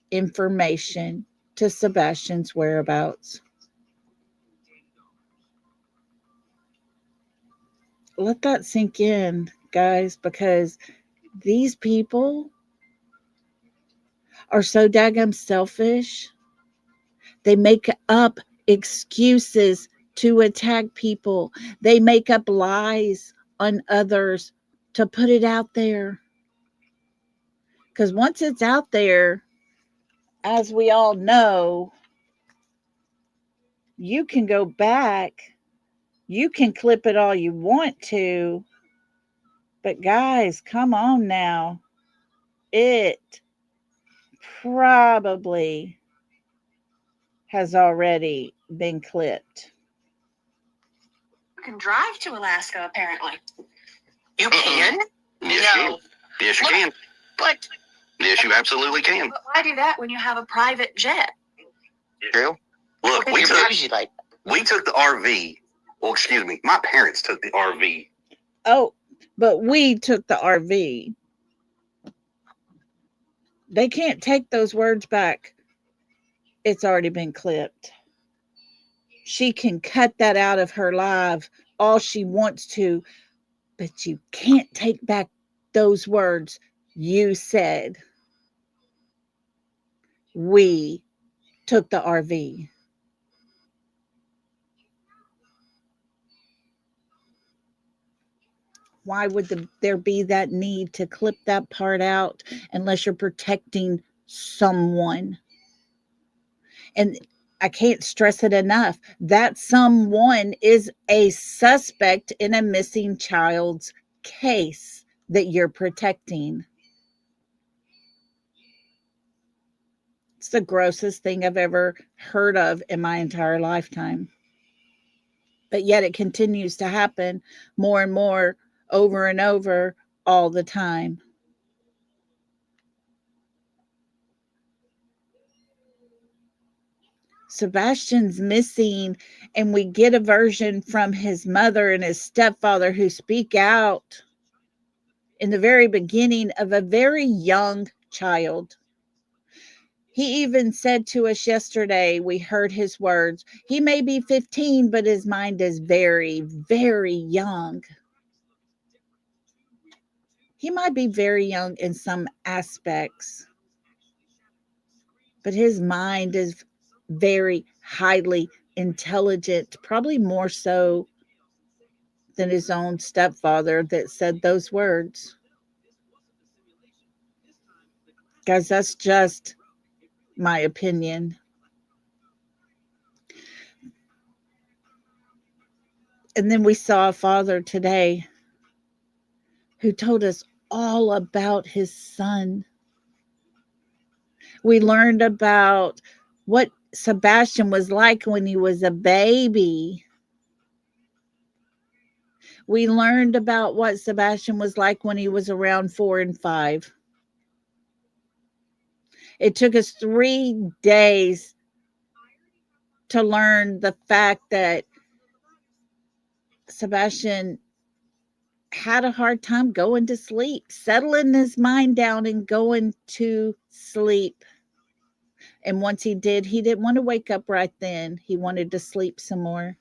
information to Sebastian's whereabouts. Let that sink in, guys, because these people are so daggum selfish. They make up excuses to attack people. They make up lies on others to put it out there. Because once it's out there, as we all know, you can go back. You can clip it all you want to. But guys, come on now. It probably has already been clipped. You can drive to Alaska, apparently. You can? Yes, No. you. Yes, you can. But Yes, you absolutely can. why do that when you have a private jet? Gail, look, we took the RV. Well, excuse me, my parents took the RV. Oh, but we took the RV. They can't take those words back. It's already been clipped. She can cut that out of her live all she wants to, but you can't take back those words you said. We took the RV. Why would there be that need to clip that part out unless you're protecting someone? And I can't stress it enough. That someone is a suspect in a missing child's case that you're protecting. It's the grossest thing I've ever heard of in my entire lifetime. But yet it continues to happen more and more, over and over, all the time. Sebastian's missing, and we get a version from his mother and his stepfather who speak out in the very beginning of a very young child. He even said to us yesterday, we heard his words, he may be 15, but his mind is very, very young. He might be very young in some aspects, but his mind is very highly intelligent, probably more so than his own stepfather that said those words. Guys, that's just my opinion. And then we saw a father today who told us all about his son. We learned about what Sebastian was like when he was a baby. We learned about what Sebastian was like when he was around 4 and 5. It took us 3 days to learn the fact that Sebastian had a hard time going to sleep, settling his mind down and going to sleep. And once he did, he didn't want to wake up right then. He wanted to sleep some more.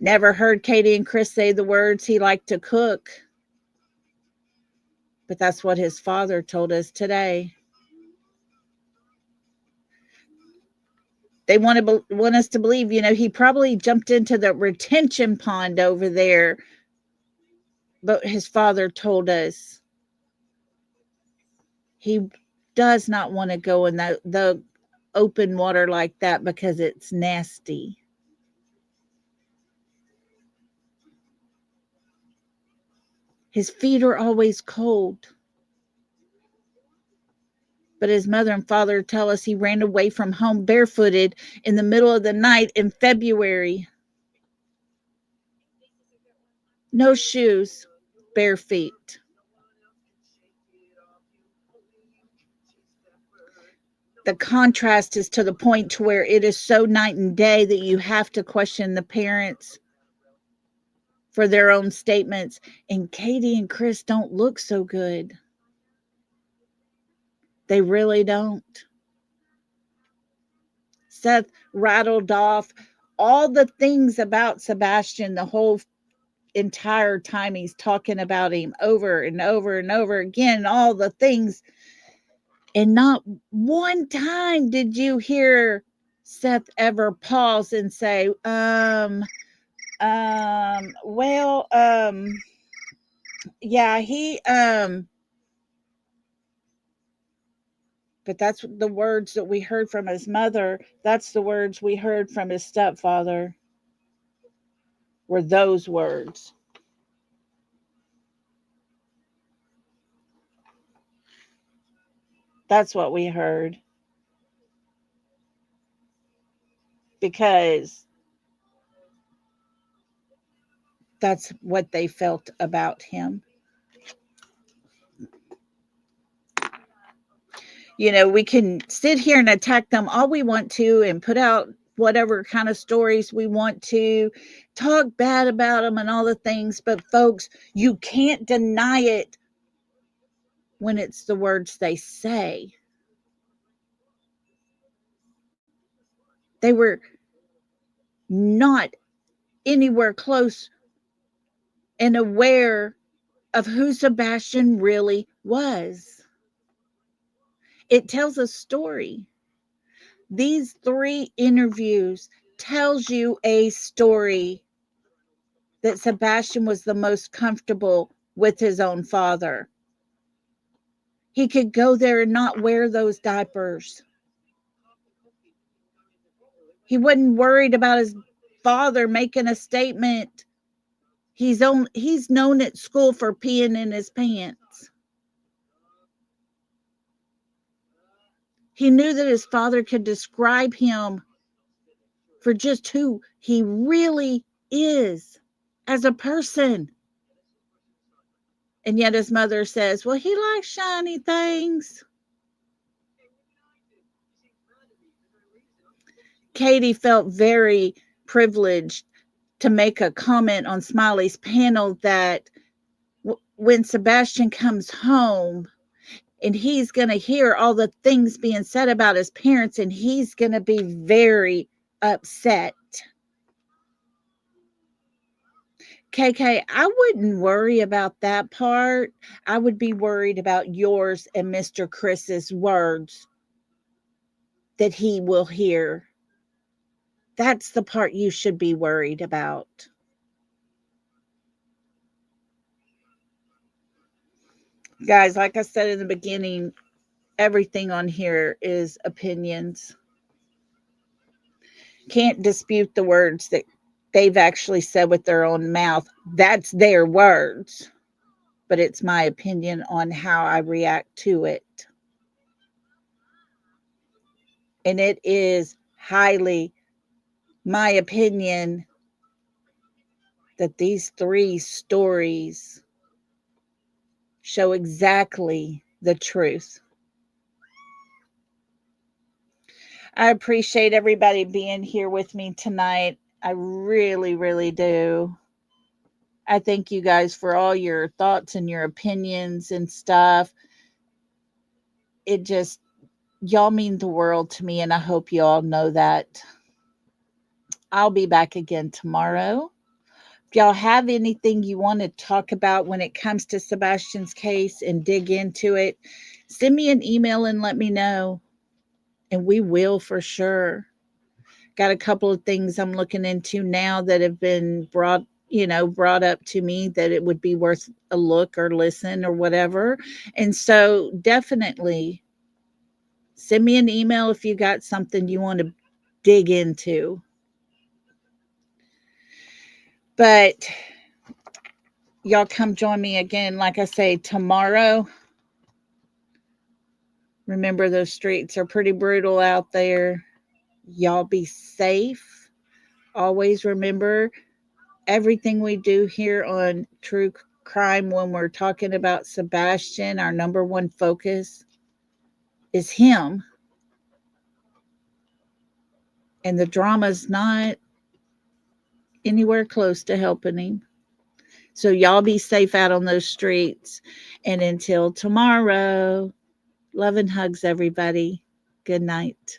Never heard Katie and Chris say the words he liked to cook. But that's what his father told us today. They want us to believe, he probably jumped into the retention pond over there. But his father told us he does not want to go in the open water like that because it's nasty. His feet are always cold. But his mother and father tell us he ran away from home barefooted in the middle of the night in February. No shoes, bare feet. The contrast is to the point to where it is so night and day that you have to question the parents for their own statements. And Katie and Chris don't look so good. They really don't. Seth rattled off all the things about Sebastian the whole entire time he's talking about him over and over and over again, all the things. And not one time did you hear Seth ever pause and say, yeah, he, but that's the words that we heard from his mother. That's the words we heard from his stepfather, were those words. That's what we heard. Because that's what they felt about him. We can sit here and attack them all we want to and put out whatever kind of stories we want to, talk bad about them and all the things. But folks, you can't deny it. when it's the words they say. They were not anywhere close and aware of who Sebastian really was. It tells a story. These 3 interviews tells you a story that Sebastian was the most comfortable with his own father. He could go there and not wear those diapers. He wasn't worried about his father making a statement. He's known at school for peeing in his pants. He knew that his father could describe him for just who he really is as a person. And yet his mother says, well, he likes shiny things. Katie felt very privileged to make a comment on Smiley's panel that when Sebastian comes home and he's going to hear all the things being said about his parents, and he's going to be very upset. KK, I wouldn't worry about that part. I would be worried about yours and Mr. Chris's words that he will hear. That's the part you should be worried about. Guys, like I said in the beginning, everything on here is opinions. Can't dispute the words that they've actually said with their own mouth. That's their words. But it's my opinion on how I react to it. And it is highly my opinion that these 3 stories show exactly the truth. I appreciate everybody being here with me tonight. I really, really do. I thank you guys for all your thoughts and your opinions and stuff. It just, y'all mean the world to me, and I hope you all know that. I'll be back again tomorrow. If y'all have anything you want to talk about when it comes to Sebastian's case and dig into it, send me an email and let me know. And we will for sure. Got a couple of things I'm looking into now that have been brought up to me that it would be worth a look or listen or whatever. And so definitely send me an email if you got something you want to dig into. But y'all come join me again, like I say, tomorrow. Remember, those streets are pretty brutal out there. Y'all be safe. Always remember, everything we do here on True Crime, when we're talking about Sebastian, our number one focus is him. And the drama's not anywhere close to helping him. So y'all be safe out on those streets. And until tomorrow, love and hugs, everybody. Good night.